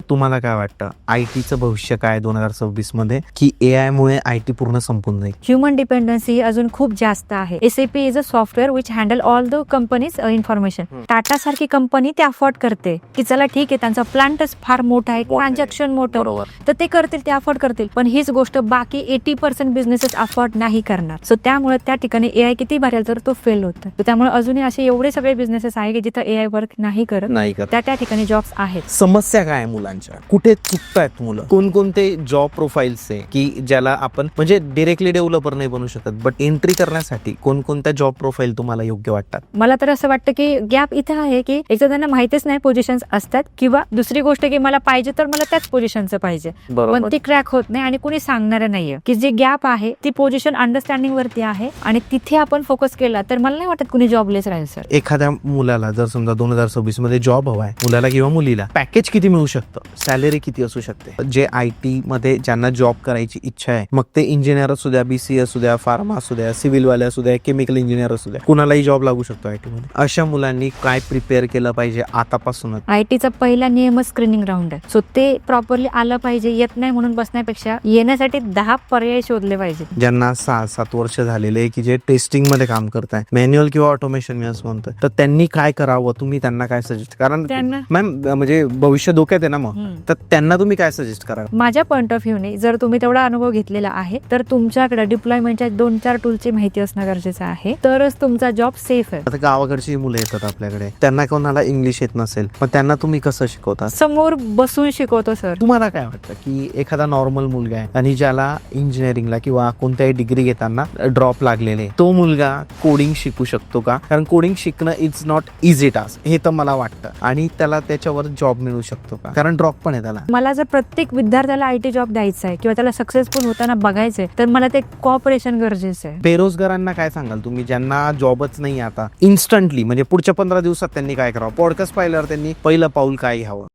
तुम्हाला काय वाटतं IT-चं भविष्य काय 2026 मध्ये, की AI मुळे IT पूर्ण संपून जाईल? ह्युमन डिपेंडन्सी अजून खूप जास्त आहे. SAP is a software which handle all the companies information. Tata सारखी कंपनी ते अफोर्ड करते की चला ठीक आहे, त्यांचा प्लांटच फार मोठा आहे, ट्रान्झॅक्शन मोठं, तर ते करतील, ते अफोर्ड करतील. पण हीच गोष्ट बाकी 80% बिझनेसेस अफोर्ड नाही करणार. सो त्यामुळे त्या ठिकाणी AI किती भरेल तर तो फेल होतो. त्यामुळे अजूनही असे एवढे सगळे बिझनेसेस आहे की जिथं AI वर्क नाही करत, त्या ठिकाणी जॉब्स आहेत. समस्या काय आहे मुलांच्या, कुठे चुकतायत मुलं, कोणकोणते जॉब प्रोफाईल्स आहे की ज्याला आपण म्हणजे डिरेक्टली डेव्हलपर नाही बनू शकत, बट एंट्री करण्यासाठी कोणकोणत्या जॉब प्रोफाईल तुम्हाला योग्य वाटतात? मला तर असं वाटतं की गॅप इथं आहे की एक तर त्यांना माहितीच नाही पोझिशन्स असतात, किंवा दुसरी गोष्ट की मला पाहिजे तर मला त्याच पोझिशनचं पाहिजे, पण ती क्रॅक होत नाही आणि कोणी सांगणार नाहीये की जे गॅप आहे ती पोझिशन अंडरस्टँडिंग वरती आहे आणि तिथे आपण फोकस केला तर मला नाही वाटत कुणी जॉबलेस राहील. सर, एखाद्या मुलाला जर समजा 2026 मध्ये जॉब हवाय, मुलाला किंवा मुलीला, पॅकेज किती मिळू शकतं, सॅलरी किती असू शकते? जे IT मध्ये ज्यांना जॉब करायची इच्छा आहे, मग ते इंजिनियर असू द्या, BCA असू द्या, फार्मा असू द्या, सिव्हिल वाले असू द्या, केमिकल इंजिनियर असू द्या, कुणालाही जॉब लागू शकतो IT मध्ये. अशा मुलांनी काय प्रिपेअर केलं पाहिजे आतापासूनच? IT चा पहिला नियमच स्क्रीनिंग राऊंड आहे. सो ते प्रॉपरली आलं पाहिजे. येत नाही म्हणून बसण्यापेक्षा येण्यासाठी 10 पर्याय शोधले पाहिजे. ज्यांना 6-7 वर्ष झालेले की जे टेस्टिंग मध्ये काम करताय, मॅन्युअल किंवा ऑटोमेशन मी असं म्हणतोय, तर त्यांनी काय करावं, तुम्ही त्यांना काय सजेस्ट? कारण मॅम म्हणजे भविष्य धोक्यात आहे ना, मग तर त्यांना तुम्ही काय सजेस्ट करा? माझ्या पॉईंट ऑफ व्ह्यूने जर तुम्ही तेवढा अनुभव घेतलेला आहे तर तुमच्याकडे डिप्लॉयमेंटच्या 2-4 टूलची माहिती असणं गरजेचं आहे, तरच तुमचा जॉब सेफ आहे. आता गावाकडची मुलं येतात आपल्याकडे, त्यांना कोणाला इंग्लिश येत नसेल, पण त्यांना तुम्ही कसं शिकवता? समोर बसून शिकवतो. सर, तुम्हाला काय वाटतं की एखादा नॉर्मल मुलगा आहे आणि ज्याला इंजिनिअरिंगला किंवा कोणत्याही डिग्री घेताना ड्रॉप लागलेले, तो मुलगा कोडिंग शिकू शकतो का? कारण कोडिंग शिकणं इज नॉट इझी टास्क, हे तर मला वाटतं, आणि त्याला त्याच्यावर जॉब मिळू शकतो का? कारण ड्रॉप पण आहे त्याला. मला जर प्रत्येक विद्यार्थ्याला IT जॉब द्यायचा आहे किंवा त्याला सक्सेसफुल होताना बघायचंय तर मला ते कॉपरेशन गरजेचं आहे. बेरोजगारांना काय सांगाल तुम्ही, ज्यांना जॉबच नाही आता इन्स्टंटली, म्हणजे पुढच्या 15 दिवसात त्यांनी काय करावं? पॉडकास्ट पाहिल्यावर त्यांनी पहिलं पाऊल काय घ्यावं?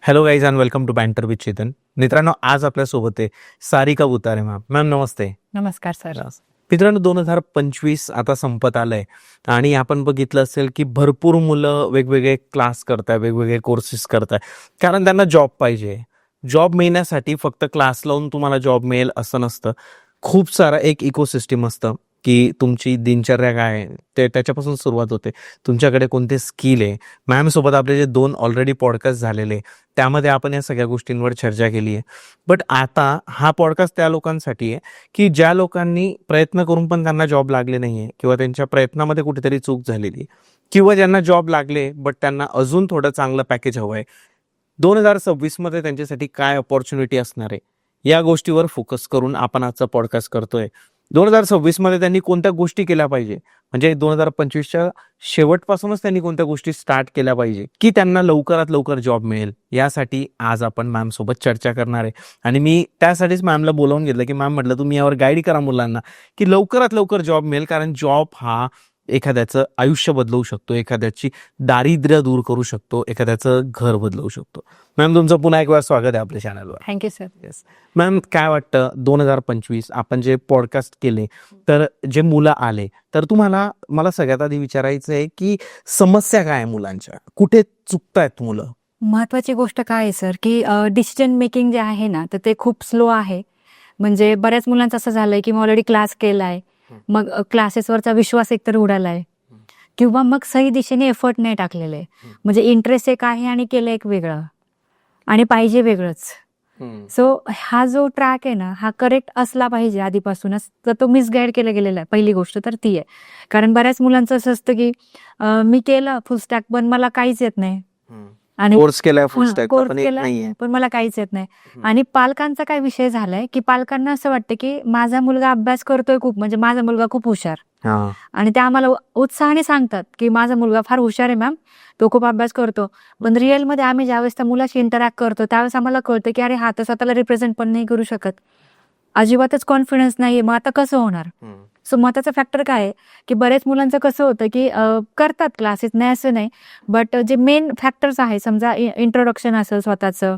Hello guys and welcome to banter with Chetan. मित्रांनो, आज आपल्या सोबत आहे सारिका बुतारे मॅम. मॅम नमस्ते. नमस्कार सर. मित्रांनो, 2025 आता संपत आलंय आणि आपण बघितलं असेल की भरपूर मुलं वेगवेगळे क्लास करताय, वेगवेगळे कोर्सेस करताय, कारण त्यांना जॉब पाहिजे. जॉब मिळण्यासाठी फक्त क्लास लावून तुम्हाला जॉब मिळेल असं नसतं. खूप सारा एक इकोसिस्टम असतं की तुमची दिनचर्या काय आहे ते त्याच्यापासून सुरुवात होते. तुमच्याकडे कोणते स्किल आहे. मॅम सोबत आपले जे 2 ऑलरेडी पॉडकास्ट झालेले, त्यामध्ये आपण या सगळ्या गोष्टींवर चर्चा केली आहे. बट आता हा पॉडकास्ट त्या लोकांसाठी आहे की ज्या लोकांनी प्रयत्न करून पण त्यांना जॉब लागले नाहीये, किंवा त्यांच्या प्रयत्नामध्ये कुठेतरी चूक झालेली, किंवा ज्यांना जॉब लागले बट त्यांना अजून थोडं चांगलं पॅकेज हवं आहे. 2026 मध्ये त्यांच्यासाठी काय अपॉर्च्युनिटी असणार आहे, या गोष्टीवर फोकस करून आपण आजचा पॉडकास्ट करतोय. 2026 मध्ये त्यांनी कोणत्या गोष्टी केल्या पाहिजे, म्हणजे 2025च्या शेवटपासूनच त्यांनी कोणत्या गोष्टी स्टार्ट केल्या पाहिजे की त्यांना लवकरात लवकर जॉब मिळेल, यासाठी आज आपण मॅम सोबत चर्चा करणार आहे. आणि मी त्यासाठीच मॅमला बोलावून घेतलं की मॅम, म्हटलं तुम्ही यावर गाईड करा मुलांना की लवकरात लवकर जॉब मिळेल, कारण जॉब हा एखाद्याचं आयुष्य बदलवू शकतो, एखाद्याची दारिद्र्य दूर करू शकतो, एखाद्याचं घर बदलवू शकतो. मॅम, तुमचं पुन्हा एक वेळा स्वागत आहे आपल्या चॅनलवर. Thank you sir. येस मॅम, काय वाटतं 2025 आपण जे पॉडकास्ट केले, तर जे मुलं आले, तर तुम्हाला, मला सगळ्यात आधी विचारायचं आहे की समस्या काय आहे मुलांच्या, कुठे चुकतायत मुलं? महत्वाची गोष्ट काय आहे सर की डिसिजन मेकिंग जे आहे ना, तर ते खूप स्लो आहे. म्हणजे बऱ्याच मुलांचं असं झालंय की ऑलरेडी क्लास केलाय, मग क्लासेसवरचा विश्वास एकतर उडालाय, किंवा मग सही दिशेने एफर्ट नाही टाकलेले. म्हणजे इंटरेस्ट एक आहे आणि केलं एक वेगळं आणि पाहिजे वेगळंच. सो हा जो ट्रॅक आहे ना, हा करेक्ट असला पाहिजे आधीपासूनच, तर तो मिसगाईड केला गेलेला आहे. पहिली गोष्ट तर ती आहे. कारण बऱ्याच मुलांचं असं असतं की मी केलं फुल स्टॅक पण मला काहीच येत नाही, आणि कोर्स केलाय फुल स्टॅक कोर्स पण केला नाहीये, पण मला काहीच येत नाही. आणि पालकांचा काय विषय झालाय की पालकांना असं वाटतं की माझा मुलगा अभ्यास करतोय खूप, म्हणजे माझा मुलगा खूप हुशार, आणि ते आम्हाला उत्साहाने सांगतात की माझा मुलगा फार हुशार आहे मॅम, तो खूप अभ्यास करतो. पण रिअलमध्ये आम्ही ज्यावेळेस त्या मुलाशी इंटरॅक्ट करतो त्यावेळेस आम्हाला कळतं की अरे हा तर स्वतःला रिप्रेझेंट पण नाही करू शकत, अजिबातच कॉन्फिडन्स नाहीये, मग आता कसं होणार? सो महत्वाचं फॅक्टर काय आहे की बरेच मुलांचं कसं होतं की करतात क्लासेस, नाही असं नाही, बट जे मेन फॅक्टर्स आहे, समजा इंट्रोडक्शन असेल स्वतःचं,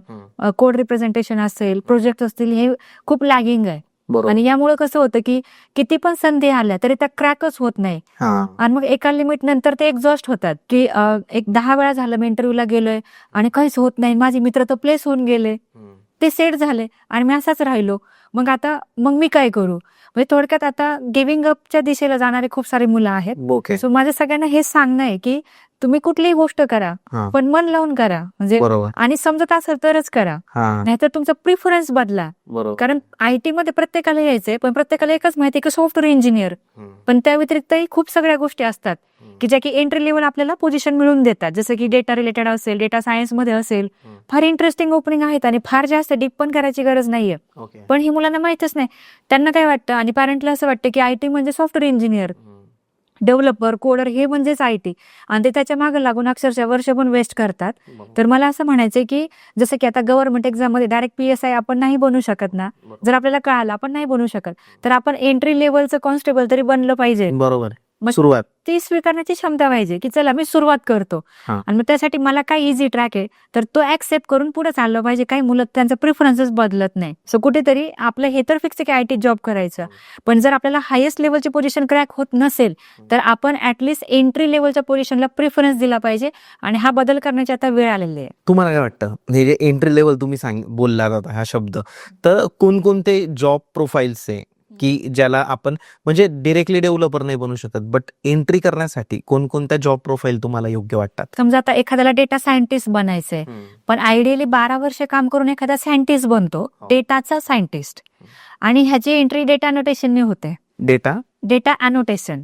कोड रिप्रेझेंटेशन असेल, प्रोजेक्ट असतील, हे खूप लॅगिंग आहे. बरोबर. आणि यामुळे कसं होतं की किती पण संधी आल्या तरी त्या क्रॅकच होत नाही. आणि मग एका लिमिट नंतर ते एक्झॉस्ट होतात की एक 10 वेळा झालं मी इंटरव्ह्यूला गेलोय आणि काहीच होत नाही, माझे मित्र तर प्लेस होऊन गेले, ते सेट झाले आणि मी असाच राहिलो. मग मी काय करू? म्हणजे थोडक्यात आता गिव्हिंग अपच्या दिशेला जाणारे खूप सारी मुलं आहेत. ओके. सो माझं सगळ्यांना हेच सांगणं आहे की तुम्ही कुठलीही गोष्ट करा हा. पण मन लावून करा, म्हणजे बरोबर. आणि समजत असेल तरच करा, हा. नाहीतर तुमचा प्रिफरन्स बदला. बरोबर. कारण आयटी मध्ये प्रत्येकाला यायचंय, पण प्रत्येकाला एकच माहिती की सॉफ्टवेअर इंजिनियर, पण त्या व्यतिरिक्तही खूप सगळ्या गोष्टी असतात की ज्या की एंट्री लेवल आपल्याला पोझिशन मिळून देतात, जसं की डेटा रिलेटेड असेल, डेटा सायन्स मध्ये असेल, फार इंटरेस्टिंग ओपनिंग आहेत आणि फार जास्त डीप पण करायची गरज नाहीये. ओके. पण ही मुलांना माहितच नाही. त्यांना काय वाटतं आणि पॅरेंटला असं वाटतं की आयटी म्हणजे सॉफ्टवेअर इंजिनियर, डेव्हलपर, कोडर हे म्हणजेच आयटी, आणि ते त्याच्या मागे लागून अक्षरशः वर्ष पण वेस्ट करतात. तर मला असं म्हणायचंय की जसं की आता गव्हर्नमेंट एक्झाम मध्ये डायरेक्ट PSI आपण नाही बनू शकत ना, जर आपल्याला कळालं आपण नाही बनू शकत, तर आपण एंट्री लेवलचं कॉन्स्टेबल तरी बनलं पाहिजे. बरोबर. मग सुरुवात. ती स्वीकारण्याची क्षमता पाहिजे की चला मी सुरुवात करतो. हा. आणि मग त्यासाठी मला काय इझी ट्रॅक आहे तर तो ऍक्सेप्ट करून पुढे चाललं पाहिजे. काही मुलं त्यांचा प्रिफरन्सच बदलत नाही. सो कुठेतरी आपलं हे तर फिक्स आहे की आयटी जॉब करायचं, पण जर आपल्याला हायेस्ट लेवलची पोझिशन क्रॅक होत नसेल तर आपण ऍटलिस्ट एंट्री लेवलच्या पोझिशनला प्रिफरन्स दिला पाहिजे, आणि हा बदल करण्याची आता वेळ आलेली आहे. तुम्हाला काय वाटतं, हे जे एंट्री लेवल तुम्ही बोलला होता हा शब्द, तर कोणकोणते जॉब प्रोफाईल्स आहे की ज्याला आपण म्हणजे डिरेक्टली डेव्हलपर नाही बनू शकत, बट एंट्री करण्यासाठी कोणकोणत्या जॉब प्रोफाईल तुम्हाला योग्य वाटतात? समजा आता एखाद्याला डेटा सायंटिस्ट बनायचंय, पण आयडियली 12 वर्ष काम करून एखादा सायंटिस्ट बनतो, डेटाचा सायंटिस्ट, आणि ह्याची एंट्री डेटा अनोटेशनने होते. Data annotation.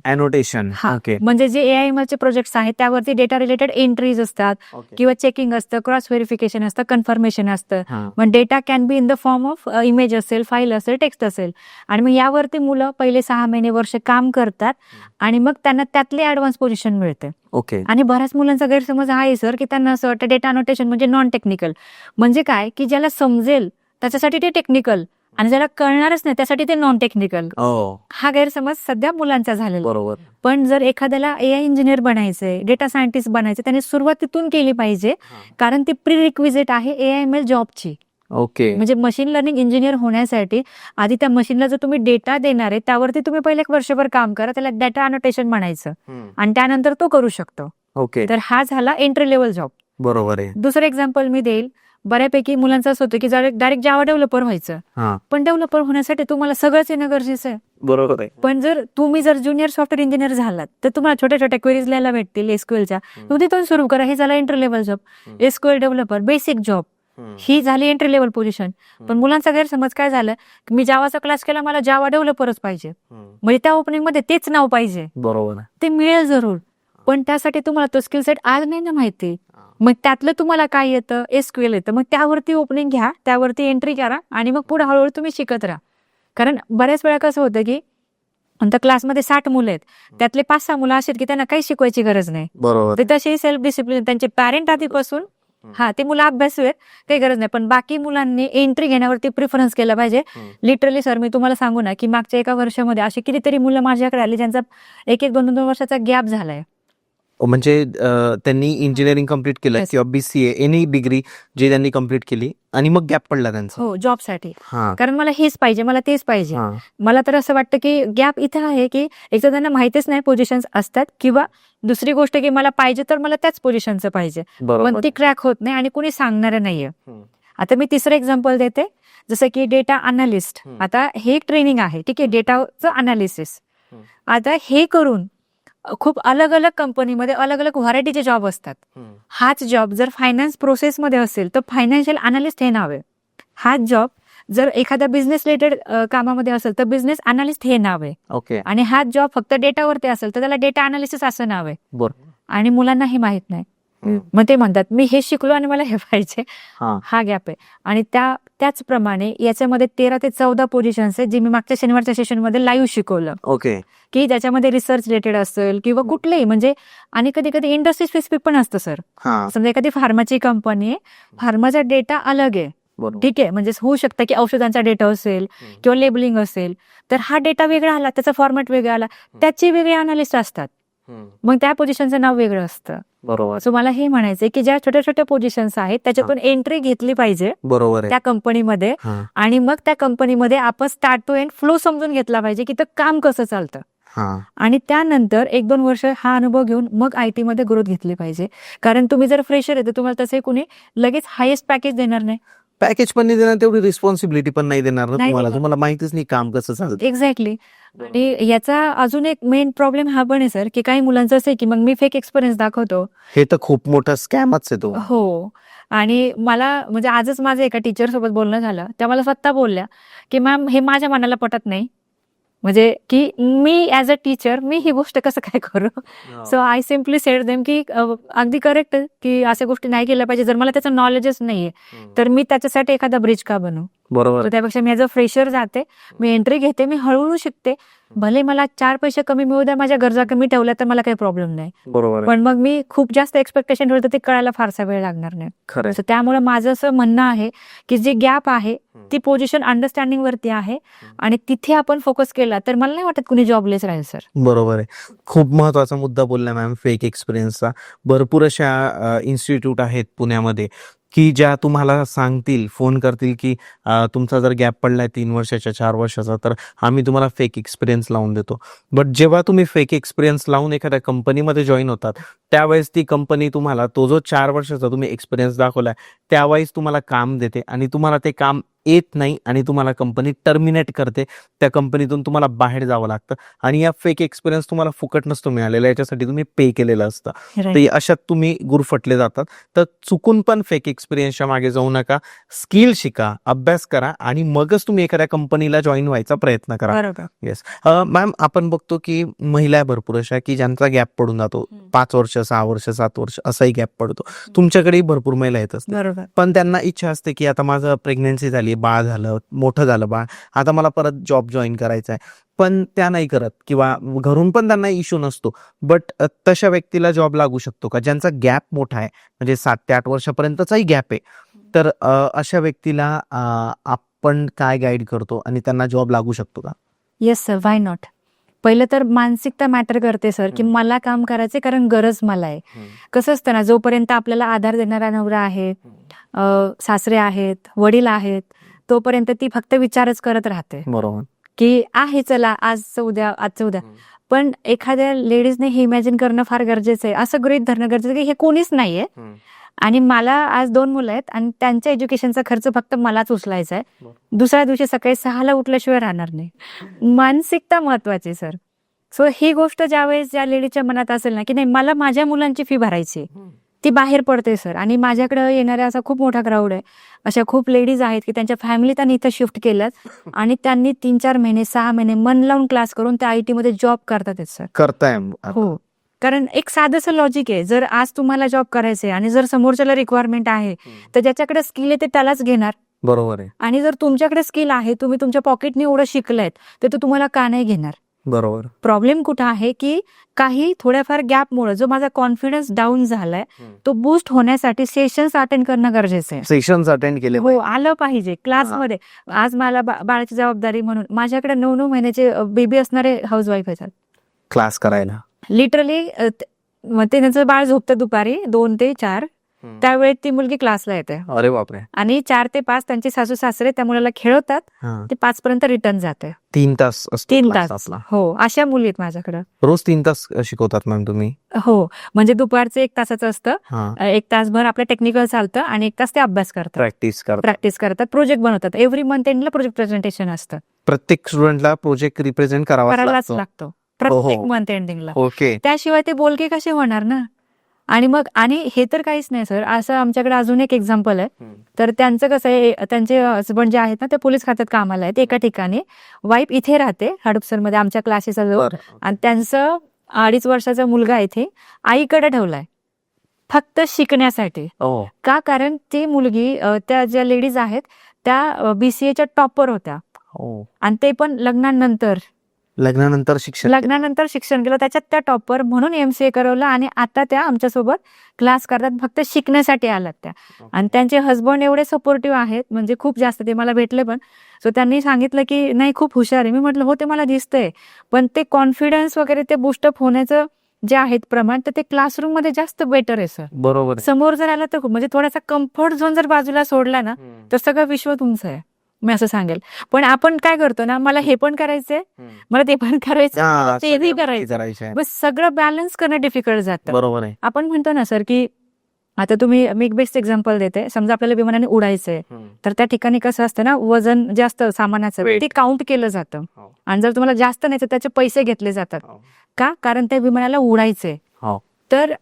ओके. म्हणजे जे AI चे प्रोजेक्ट्स आहेत त्यावरती डेटा रिलेटेड एंट्रीज असतात, किंवा चेकिंग असतं, क्रॉस व्हेरिफिकेशन असतं, कन्फर्मेशन असतं. मग data can be in the form of image असेल, फाईल असेल, टेक्स्ट असेल, आणि मग यावरती मुलं पहिले 6 महिने वर्ष काम करतात आणि मग त्यांना त्यातले ऍडव्हान्स पोझिशन मिळते. ओके. आणि बऱ्याच मुलांचा गैरसमज हा आहे सर की त्यांना असं वाटतं डेटा अनोटेशन म्हणजे नॉन टेक्निकल, म्हणजे काय की ज्याला समजेल त्याच्यासाठी ते टेक्निकल आणि ज्याला कळणारच नाही त्यासाठी ते नॉन टेक्निकल. हा गैरसमज सध्या मुलांचा झालेला. बरोबर. पण जर एखाद्याला AI इंजिनियर बनायचंय, डेटा सायंटिस्ट बनायचं, त्याने सुरुवात तिथून केली पाहिजे, कारण ती प्री रिक्विजिट आहे AIML जॉबची. ओके. म्हणजे मशीन लर्निंग इंजिनियर होण्यासाठी आधी त्या मशीनला जर तुम्ही डेटा देणार आहे त्यावरती तुम्ही पहिले 1 वर्षभर काम करा, त्याला डेटा अनोटेशन म्हणायचं, आणि त्यानंतर तो करू शकतो. ओके. तर हा झाला एंट्री लेवल जॉब. बरोबर आहे. दुसरं एक्झाम्पल मी देईल. बऱ्यापैकी मुलांचं असं होतं की डायरेक्ट जावा डेव्हलपर व्हायचं, पण डेव्हलपर होण्यासाठी तुम्हाला सगळंच येणं गरजेचं आहे. बरोबर आहे. पण तुम्ही जर ज्युनियर सॉफ्टवेअर इंजिनियर झालात तर तुम्हाला छोट्या छोट्या क्वेरीज लिहायला भेटतील एसक्यूएलच्या, तुम्ही तिथून सुरू करा. हे झालं entry level job. SQL developer basic job, ही झाली एंट्री लेवल पोझिशन. पण मुलांचा गैरसमज काय झालं, मी जावाचा क्लास केला, मला जावा डेव्हलपरच पाहिजे, म्हणजे त्या ओपनिंग मध्ये तेच नाव पाहिजे. बरोबर. ते मिळेल जरूर, पण त्यासाठी तुम्हाला तो स्किल सेट आज नाही ना माहिती. मग त्यातलं तुम्हाला काय येतं, एसक्यूएल येतं, मग त्यावरती ओपनिंग घ्या, त्यावरती एंट्री करा, आणि मग पुढे हळूहळू तुम्ही शिकत राहा. कारण बऱ्याच वेळा कसं होतं की आता क्लासमध्ये 60 मुलं आहेत, त्यातले 5-6 मुलं असे की त्यांना काही शिकवायची गरज नाही. बरोबर. ते तसे सेल्फ डिसिप्लिन, त्यांचे पॅरेंट आधीपासून ते मुलं अभ्यासू आहेत, काही गरज नाही. पण बाकी मुलांनी एंट्री घेण्यावरती प्रिफरन्स केला पाहिजे. लिटरली सर मी तुम्हाला सांगू ना की मागच्या 1 वर्षामध्ये अशी कितीतरी मुलं माझ्याकडे आली ज्यांचा 1-2 वर्षाचा गॅप झालाय. म्हणजे त्यांनी इंजिनिअरिंग कम्प्लीट केलं किंवा BCA एनी डिग्री जे त्यांनी कम्प्लीट केली आणि मग गॅप पडला त्यांचा. हो, जॉबसाठी. कारण मला हेच पाहिजे, मला तेच पाहिजे. मला तर असं वाटतं की गॅप इथं आहे की एक तर त्यांना माहितीच नाही पोझिशन्स असतात, किंवा दुसरी गोष्ट की मला पाहिजे तर मला त्याच पोझिशनचं पाहिजे, पण ती क्रॅक होत नाही आणि कोणी सांगणार नाहीये. आता मी तिसरं एक्झाम्पल देते, जसं की डेटा अनालिस्ट. आता हे एक ट्रेनिंग आहे, ठीक आहे, डेटाचं अनालिसिस. आता हे करून खूप अलग अलग कंपनीमध्ये अलग अलग व्हरायटीचे जॉब असतात. हाच जॉब जर फायनान्स प्रोसेसमध्ये असेल तर फायनान्शियल अनालिस्ट हे नाव आहे. हाच जॉब जर एखाद्या बिझनेस रिलेटेड कामामध्ये असेल तर बिझनेस अनालिस्ट हे नाव आहे. ओके. आणि हाच जॉब फक्त डेटावरती असेल तर त्याला डेटा अनालिसिस असं नाव आहे. बरोबर. आणि मुलांना हे माहित नाही. मग ते म्हणतात मी हे शिकलो आणि मला हे पाहिजे. हा गॅप आहे. आणि त्याचप्रमाणे याच्यामध्ये 13 ते 14 पोझिशन्स आहेत, जे मी मागच्या शनिवारच्या सेशनमध्ये लाईव्ह शिकवलं. ओके. की ज्याच्यामध्ये रिसर्च रिलेटेड असेल किंवा कुठलेही, म्हणजे आणि कधी कधी इंडस्ट्री स्पेसिफिक पण असतं सर. समजा एखादी फार्माची कंपनी आहे, फार्माचा डेटा अलग आहे, ठीक आहे, म्हणजे होऊ शकतं की औषधांचा डेटा असेल किंवा लेबलिंग असेल, तर हा डेटा वेगळा आला, त्याचा फॉर्मॅट वेगळा आला, त्याची वेगळे अनालिस्ट असतात, मग त्या पोझिशनचं नाव वेगळं असतं. बरोबर सो मला हे म्हणायचंय की ज्या छोट्या छोट्या पोझिशन्स आहेत त्याच्यातून एंट्री घेतली पाहिजे बरोबर आहे. त्या कंपनीमध्ये, हा आणि मग त्या कंपनीमध्ये आपण स्टार्ट टू एंड फ्लो समजून घेतला पाहिजे की ते काम कसं चालतं, हा आणि त्यानंतर 1-2 वर्ष हा अनुभव घेऊन मग IT मध्ये ग्रोथ घेतली पाहिजे. कारण तुम्ही जर फ्रेशर आहे तर तुम्हाला तसे कुणी लगेच हायेस्ट पॅकेज देणार नाही. पॅकेज पण नाही देणार, तेवढी रिस्पॉन्सिबिलिटी पण नाही देणार ना नाही तुम्हाला. देणार. तुम्हाला माहितीच नाही काम कसं चालतं. एक्झॅक्टली. आणि याचा अजून एक मेन प्रॉब्लेम हा पण आहे सर की काही मुलांचं असं आहे की मग मी फेक एक्सपिरियन्स दाखवतो. हे तर खूप मोठा स्कॅमच आहे तो. हो. आणि मला म्हणजे आजच माझं एका टीचर सोबत बोलणं झालं. त्या मला स्वतः बोलल्या की मॅम हे माझ्या मनाला पटत नाही. म्हणजे की मी ॲज अ टीचर मी ही गोष्ट कसं काय करू. So I simply sed them की अगदी करेक्ट आहे की अशा गोष्टी नाही केल्या पाहिजे. जर मला त्याचं नॉलेजच नाहीये तर मी त्याच्यासाठी एखादा ब्रिज का बनवू. बरोबर तर त्यापेक्षा मी ॲज अ फ्रेशर जाते, मी एंट्री घेते, मी हळूहळू शिकते. भले मला 4 पैसे कमी मिळू द्या, माझ्या गरजा कमी ठेवल्या तर मला काही प्रॉब्लेम नाही. बरोबर पण मग मी खूप जास्त एक्सपेक्टेशन ठेवलं तर ते कळायला फारसा वेळ लागणार नाही. खरं So त्यामुळे माझं असं म्हणणं आहे की जी गॅप आहे ती पोझिशन अंडरस्टँडिंग वरती आहे, आणि तिथे आपण फोकस केला तर मला नाही वाटत कुणी जॉबलेस राहील सर. बरोबर आहे. खूप महत्वाचा मुद्दा बोलला मॅम फेक एक्सपिरियन्सचा. भरपूर अशा इन्स्टिट्यूट आहेत पुण्यामध्ये की ज्या तुम्हाला सांगतील, फोन करतील की तुमचा जर गॅप पडलाय 3 वर्षाच्या 4 वर्षाचा तर आम्ही तुम्हाला फेक एक्सपिरियन्स लावून देतो. बट जेव्हा तुम्ही फेक एक्सपिरियन्स लावून एखाद्या कंपनीमध्ये जॉईन होतात त्यावेळेस ती कंपनी तुम्हाला तो जो 4 वर्षाचा तुम्ही एक्सपिरियन्स दाखवलाय त्यावेळेस तुम्हाला काम देते, आणि तुम्हाला ते काम येत नाही आणि तुम्हाला कंपनी टर्मिनेट करते. त्या कंपनीतून तुम्हाला बाहेर जावं लागतं, आणि या फेक एक्सपिरियन्स तुम्हाला फुकट नसतो मिळालेला, याच्यासाठी तुम्ही पे केलेलं असतं. तर अशात तुम्ही गुरफटले जातात. तर चुकून पण फेक एक्सपिरियन्सच्या मागे जाऊ नका. स्किल शिका, अभ्यास करा, आणि मगच तुम्ही एखाद्या कंपनीला जॉईन व्हायचा प्रयत्न करा. बरोबर. येस मॅम, आपण बघतो की महिला भरपूर अशा की ज्यांचा गॅप पडून जातो, 5 वर्ष 6 वर्ष 7 वर्ष असाही गॅप पडतो. तुमच्याकडेही भरपूर महिला येत असतात, बरोबर. पण त्यांना इच्छा असते की आता माझं प्रेग्नन्सी झाली, बाळ झालं, मोठं झालं बाळ, आता मला परत जॉब जॉईन करायचा आहे, पण त्या नाही करत, किंवा घरून पण त्यांना इश्यू नसतो. बट तशा व्यक्तीला जॉब लागू शकतो का ज्यांचा गॅप मोठा आहे, म्हणजे 7 ते 8 वर्षापर्यंतचाही गॅप आहे? तर अशा व्यक्तीला आपण काय गाईड करतो आणि त्यांना जॉब लागू शकतो का? Yes sir, why not. पहिलं तर मानसिकता मॅटर करते सर की मला काम करायचे कारण गरज मला आहे. कसं असतं ना, जोपर्यंत आपल्याला आधार देणारा नवरा आहे, सासरे आहेत, वडील आहेत, तोपर्यंत ती फक्त विचारच करत राहते बरोबर की आहे चला आजचं उद्या, आजचं उद्या. पण एखाद्या लेडीजने हे इमॅजिन करणं फार गरजेचं आहे, असं गृहीत धरणं गरजेचं आहे की हे कोणीच नाहीये, आणि मला आज 2 मुलं आहेत आणि त्यांच्या एज्युकेशनचा खर्च फक्त मलाच उचलायचा आहे. दुसऱ्या दिवशी सकाळी 6ला उठल्याशिवाय राहणार नाही. मानसिकता महत्वाची सर. सो ही गोष्ट ज्यावेळेस ज्या लेडीच्या मनात असेल ना की नाही मला माझ्या मुलांची फी भरायची, ती बाहेर पडते सर. आणि माझ्याकडे येणारा असा खूप मोठा क्राऊड आहे. अशा खूप लेडीज आहेत की त्यांच्या फॅमिली त्यांनी इथं शिफ्ट केल्यात आणि त्यांनी 3-4 महिने 6 महिने मन लावून क्लास करून त्या IT मध्ये जॉब करतात सर. करताय. हो, कारण एक साधंसं लॉजिक आहे, जर आज तुम्हाला जॉब करायचे आणि जर समोरच्याला रिक्वायरमेंट आहे तर ज्याच्याकडे स्किल आहे ते त्यालाच घेणार. बरोबर आहे. आणि जर तुमच्याकडे स्किल आहे, तुम्ही तुमच्या पॉकेटने एवढं शिकलायत तर तो तुम्हाला का नाही घेणार. बरोबर. प्रॉब्लेम कुठं आहे की काही थोड्याफार गॅपमुळे जो माझा कॉन्फिडन्स डाऊन झालाय तो बूस्ट होण्यासाठी सेशन्स अटेंड करणं गरजेचं आहे. सेशन्स अटेंड केले हो, आलं पाहिजे क्लासमध्ये. आज मला बाळाची जबाबदारी म्हणून माझ्याकडे 9-9 महिन्याचे बेबी असणारे हाऊसवाईफ आहेत क्लास करायला. लिटरली. त्यांचं बाळ झोपतं दुपारी 2 ते 4, त्यावेळेत ती मुलगी क्लासला येते. अरे बापरे. आणि 4 ते 5 त्यांचे सासू सासरे त्या मुलाला खेळवतात, ते 5 पर्यंत रिटर्न जाते. 3 तास असतो 3 क्लास तास. आपला. हो, अशा मुली आहेत माझ्याकडे. रोज 3 तास शिकवतात मॅम तुम्ही? हो, म्हणजे दुपारचं 1 तासाचं असतं, 1 तासभर आपलं टेक्निकल चालतं आणि 1 तास ते अभ्यास करतात, प्रॅक्टिस करतात, प्रोजेक्ट बनवतात. एव्हरी मंथ एंडला प्रोजेक्ट प्रेझेंटेशन असतं. प्रत्येक स्टुडंटला प्रोजेक्ट रिप्रेझेंट करावाच लागतो प्रत्येक मंथ एंडिंगला. ओके. त्याशिवाय ते बोलके कसे होणार ना. आणि हे तर काहीच नाही सर. असं आमच्याकडे अजून एक एक्झाम्पल आहे. तर त्यांचं कसं आहे, त्यांचे हसबंड जे आहेत ना ते पोलीस खात्यात कामाला आहेत एका ठिकाणी. वाईफ इथे राहते हडपसरमध्ये आमच्या क्लासेसचा जवळ, आणि त्यांचं 2.5 वर्षाचा मुलगा इथे आईकडे ठेवलाय फक्त शिकण्यासाठी. का? कारण ती मुलगी, त्या ज्या लेडीज आहेत त्या BCAच्या टॉपर होत्या, आणि ते पण लग्नानंतर शिक्षण केलं, त्याच्यात त्या टॉपर म्हणून MCA करवलं, आणि आता त्या आमच्यासोबत क्लास करतात, फक्त शिकण्यासाठी आलात त्या. आणि त्यांचे हसबंड एवढे सपोर्टिव्ह आहेत, म्हणजे खूप जास्त. ते मला भेटले पण. सो त्यांनी सांगितलं की नाही खूप हुशार आहे. मी म्हटलं हो, ते मला दिसतंय, पण ते कॉन्फिडन्स वगैरे ते बुस्टअप होण्याचं जे आहेत प्रमाण, तर ते क्लासरूम मध्ये जास्त बेटर आहे सर. बरोबर आहे. समोर जर आला तर खूप, म्हणजे थोडासा कम्फर्ट झोन जर बाजूला सोडला ना, तर सगळं विश्व तुमचं आहे, मी असं सांगेल. पण आपण काय करतो ना, मला हे पण करायचंय, मला ते पण करायचं, हा, तेही सगळ्या गोष्टी करायचं, करायच्या आहेत. बस सगळं बॅलन्स करणं डिफिकल्ट जातं. बरोबर आहे. आपण म्हणतो ना सर की आता मी एक बेस्ट एक्झाम्पल देते. समजा आपल्याला विमानाने उडायचंय, तर त्या ठिकाणी कसं असतं ना, वजन जास्त सामानाचं Weight. ते काउंट केलं जातं. हो. आणि जर तुम्हाला जास्त नाही तर त्याचे पैसे घेतले जातात. हो. का? कारण त्या विमानाला उडायचंय. हो. तर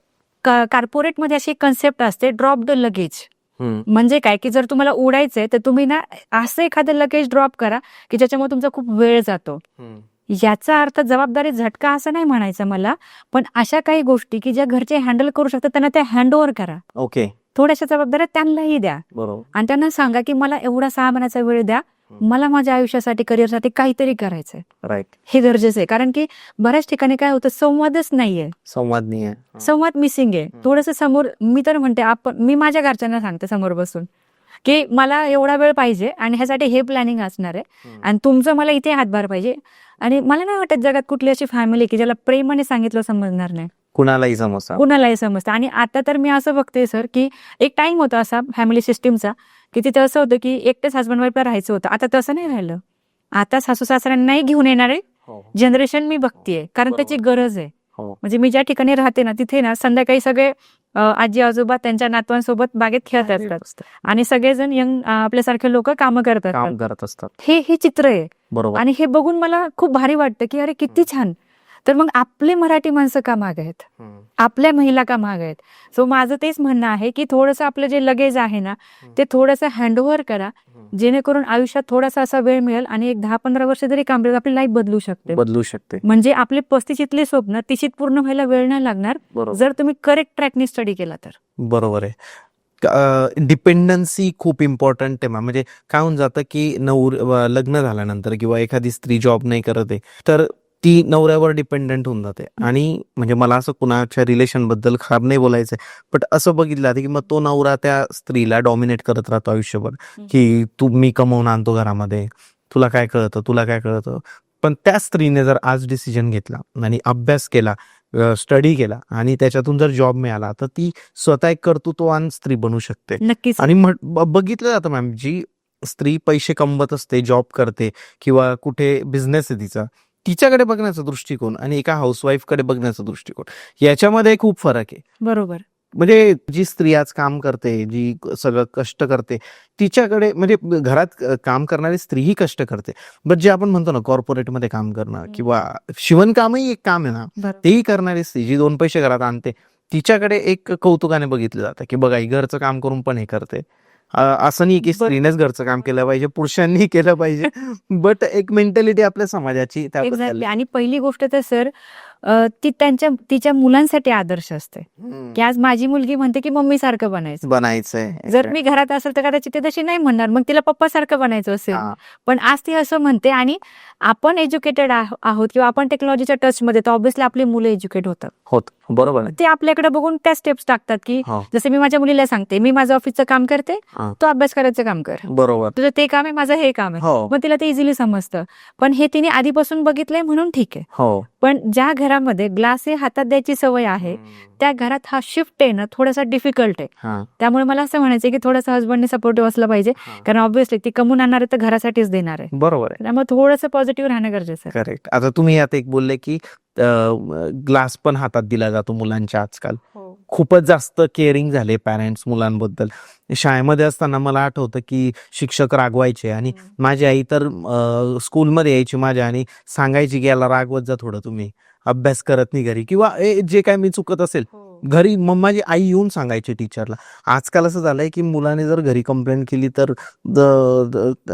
कॉर्पोरेटमध्ये अशी कन्सेप्ट असते, ड्रॉप द लगेज. म्हणजे काय, की जर तुम्हाला उडायचंय तर तुम्ही ना असं एखादं लगेज ड्रॉप करा की ज्याच्यामुळे तुमचा खूप वेळ जातो. याचा अर्थ जबाबदारी झटका असं नाही म्हणायचं मला, पण अशा काही गोष्टी की ज्या घरचे हँडल करू शकतात त्यांना त्या हँडओव्हर करा. ओके. थोड्याशा जबाबदाऱ्या त्यांनाही द्या बरोबर. आणि त्यांना सांगा की मला एवढा 6 महिन्याचा वेळ द्या, मला माझ्या आयुष्यासाठी, करिअरसाठी काहीतरी करायचंय. राईट. हे गरजेचं आहे, कारण की बऱ्याच ठिकाणी काय होतं, संवादच नाहीये, संवाद नाही आहे. संवाद मिसिंग आहे. थोडंसं समोर, मी तर म्हणते मी माझ्या घरच्यांना सांगते समोर बसून की मला एवढा वेळ पाहिजे आणि ह्यासाठी हे प्लॅनिंग असणार आहे आणि तुमचं मला इथे हातभार पाहिजे. आणि मला नाही वाटत जगात कुठली अशी फॅमिली की ज्याला प्रेमाने सांगितलं समजणार नाही, कुणालाही समजतं. कुणालाही समजतं. आणि आता तर मी असं बघते सर की एक टाइम होता असा फॅमिली सिस्टीमचा की तिथे असं होतं की एकटेच हसबंड वाईफला राहायचं होतं. आता तसं नाही राहिलं. आता सासू सासऱ्यांनाही घेऊन येणारे जनरेशन मी बघतीये, कारण त्याची गरज आहे. म्हणजे मी ज्या ठिकाणी राहते ना, तिथे ना संध्याकाळी सगळे आजी आजोबा त्यांच्या नातवांसोबत बागेत खेळत असतात आणि सगळेजण यंग आपल्यासारखे लोक कामं करत असतात. हे चित्र आहे. बरोबर. आणि हे बघून मला खूप भारी वाटतं की अरे किती छान. तर मग आपले मराठी माणसं का माग आहेत, आपल्या महिला का माग आहेत? सो माझं तेच म्हणणं आहे की थोडंसं आपलं जे लगेज आहे ना, ते थोडंसं हँडओव्हर करा, जेणेकरून आयुष्यात थोडासा असा वेळ मिळेल आणि एक 10-15 वर्ष जरी काम केलं आपली लाईफ बदलू शकते. म्हणजे आपले 35 स्वप्न 30 पूर्ण व्हायला वेळ नाही लागणार, जर तुम्ही करेक्ट ट्रॅकने स्टडी केला तर. बरोबर आहे. डिपेंडन्सी खूप इम्पॉर्टंट आहे. म्हणजे काय होऊन जातं की लग्न झाल्यानंतर किंवा एखादी स्त्री जॉब नाही करत आहे तर ती नवऱ्यावर डिपेंडंट होऊन जाते. आणि म्हणजे मला असं कुणाच्या रिलेशन बद्दल खराब नाही बोलायचंय, बट असं बघितलं जातं की मग तो नवरा त्या स्त्रीला डॉमिनेट करत राहतो आयुष्यभर की तू, मी कमवून आणतो घरामध्ये, तुला काय कळतं. पण त्या स्त्रीने जर आज डिसिजन घेतला आणि अभ्यास केला, स्टडी केला आणि त्याच्यातून जर जॉब मिळाला तर ती स्वतः एक कर्तृत्ववान स्त्री बनू शकते. नक्कीच. आणि बघितलं जातं मॅम, जी स्त्री पैसे कमवत असते, जॉब करते किंवा कुठे बिझनेस आहे तिचा, तिच्याकडे बघण्याचा दृष्टिकोन आणि एका हाऊसवाईफ कडे बघण्याचा दृष्टिकोन याच्यामध्ये खूप फरक आहे. बरोबर. म्हणजे जी स्त्री आज काम करते, जी सगळं कष्ट करते, तिच्याकडे म्हणजे घरात काम करणारी स्त्री ही कष्ट करते, बट जे आपण म्हणतो ना कॉर्पोरेटमध्ये काम करणं किंवा शिवणकामही एक काम आहे ना, तेही करणारी स्त्री जी 2 पैसे घरात आणते, तिच्याकडे एक कौतुकाने बघितलं जातं की बघा ही घरचं काम करून पण हे करते. असं नाही की स्त्रीनेच घरचं काम केलं पाहिजे, पुरुषांनी केलं पाहिजे, बट एक मेंटॅलिटी आपल्या समाजाची एक्झॅक्टली. आणि पहिली गोष्ट तर सर ती तिच्या मुलांसाठी आदर्श असते की आज माझी मुलगी म्हणते की मम्मी सारखं बनायचंय. जर मी घरात असेल तर कदाचित ते तशी नाही म्हणणार, मग तिला पप्पा सारखं बनायचं असेल. पण आज ती असं म्हणते आणि आपण एज्युकेटेड आहोत किंवा आपण टेक्नॉलॉजीच्या टच मध्ये, तर ऑब्व्हियसली आपली मुलं एज्युकेट होतात. बरोबर. ते आपल्याकडे बघून त्या स्टेप्स टाकतात की जसं मी माझ्या मुलीला सांगते, मी माझं ऑफिसचं काम करते, तो अभ्यास करायचं काम कर. बरोबर. तुझं ते काम आहे, माझं हे काम आहे. मग तिला ते इझिली समजतं. पण हे तिने आधीपासून बघितलंय म्हणून ठीक आहे. पण ज्या घरामध्ये ग्लास हे हातात द्यायची सवय आहे, त्या घरात हा शिफ्ट आहे ना थोडासा डिफिकल्ट आहे. त्यामुळे मला असं म्हणायचं की थोडंसं हसबंडने सपोर्टिव्ह असलं पाहिजे, कारण ऑब्व्हियसली ती कमवून आणणार आहे तर घरासाठीच देणार आहे. बरोबर आहे. त्यामुळे थोडंसं पॉझिटिव्ह राहणं गरजेचं आहे. करेक्ट. आता तुम्ही आता एक बोलले की ग्लास पण हातात दिला जातो मुलांच्या आजकाल. खूपच जास्त केअरिंग झाले पॅरेंट्स मुलांबद्दल. शाळेमध्ये असताना मला आठवतं की शिक्षक रागवायचे आणि माझी आई तर स्कूलमध्ये यायची माझ्या आणि सांगायची की याला रागवत जा थोडं, तुम्ही अभ्यास करत नाही घरी, किंवा जे काय मी चुकत असेल घरी मग माझी आई येऊन सांगायची टीचरला. आजकाल असं झालंय की मुलाने जर घरी कंप्लेंट केली तर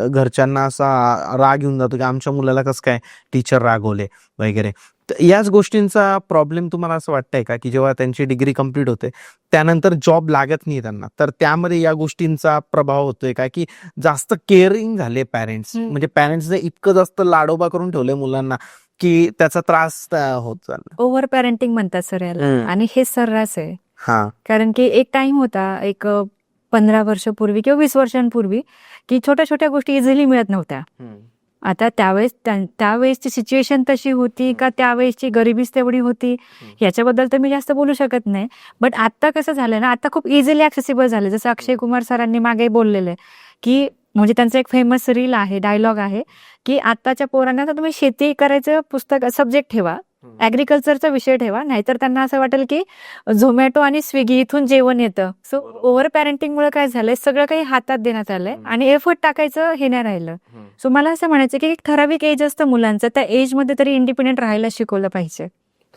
घरच्यांना असा राग येऊन जातो की आमच्या मुलाला कसं काय टीचर रागवले वगैरे. याच गोष्टींचा प्रॉब्लेम तुम्हाला असं वाटतंय का की जेव्हा त्यांची डिग्री कंप्लीट होते त्यानंतर जॉब लागत नाही त्यांना, तर त्यामध्ये या गोष्टींचा प्रभाव होतोय का की जास्त केअरिंग झाले पॅरेंट्स, म्हणजे पॅरेंट्सने इतकं जास्त लाडोबा करून ठेवलंय मुलांना की त्याचा त्रास होत चालला. ओव्हर पॅरेंटिंग म्हणतात सर याला, आणि हे सर्रास आहे. कारण की एक टाइम होता, एक 15 वर्षापूर्वी किंवा 20 वर्षांपूर्वी, की छोट्या छोट्या गोष्टी इझिली मिळत नव्हत्या. आता त्यावेळेसची सिच्युएशन तशी होती का त्यावेळेसची गरिबीच तेवढी होती याच्याबद्दल तर मी जास्त बोलू शकत नाही. बट आता कसं झालं ना, आता खूप इझिली ऍक्सेसिबल झालं. जसं अक्षय कुमार सरांनी मागे बोललेलं आहे की म्हणजे त्यांचं एक फेमस रील आहे, डायलॉग आहे की आताच्या पोरांना तर तुम्ही शेती करायचं पुस्तक सब्जेक्ट ठेवा, ऍग्रिकल्चरचा विषय ठेवा, नाहीतर त्यांना असं वाटेल की झोमॅटो आणि स्विगी इथून जेवण येतं. सो ओव्हर पॅरेंटिंगमुळे काय झालंय, सगळं काही हातात देण्यात आलंय आणि एफर्ट टाकायचं हे नाही राहिलं. सो मला असं म्हणायचं की एक ठराविक एज असतं मुलांचं, त्या एजमध्ये तरी इंडिपेंडेंट राहायला शिकवलं पाहिजे,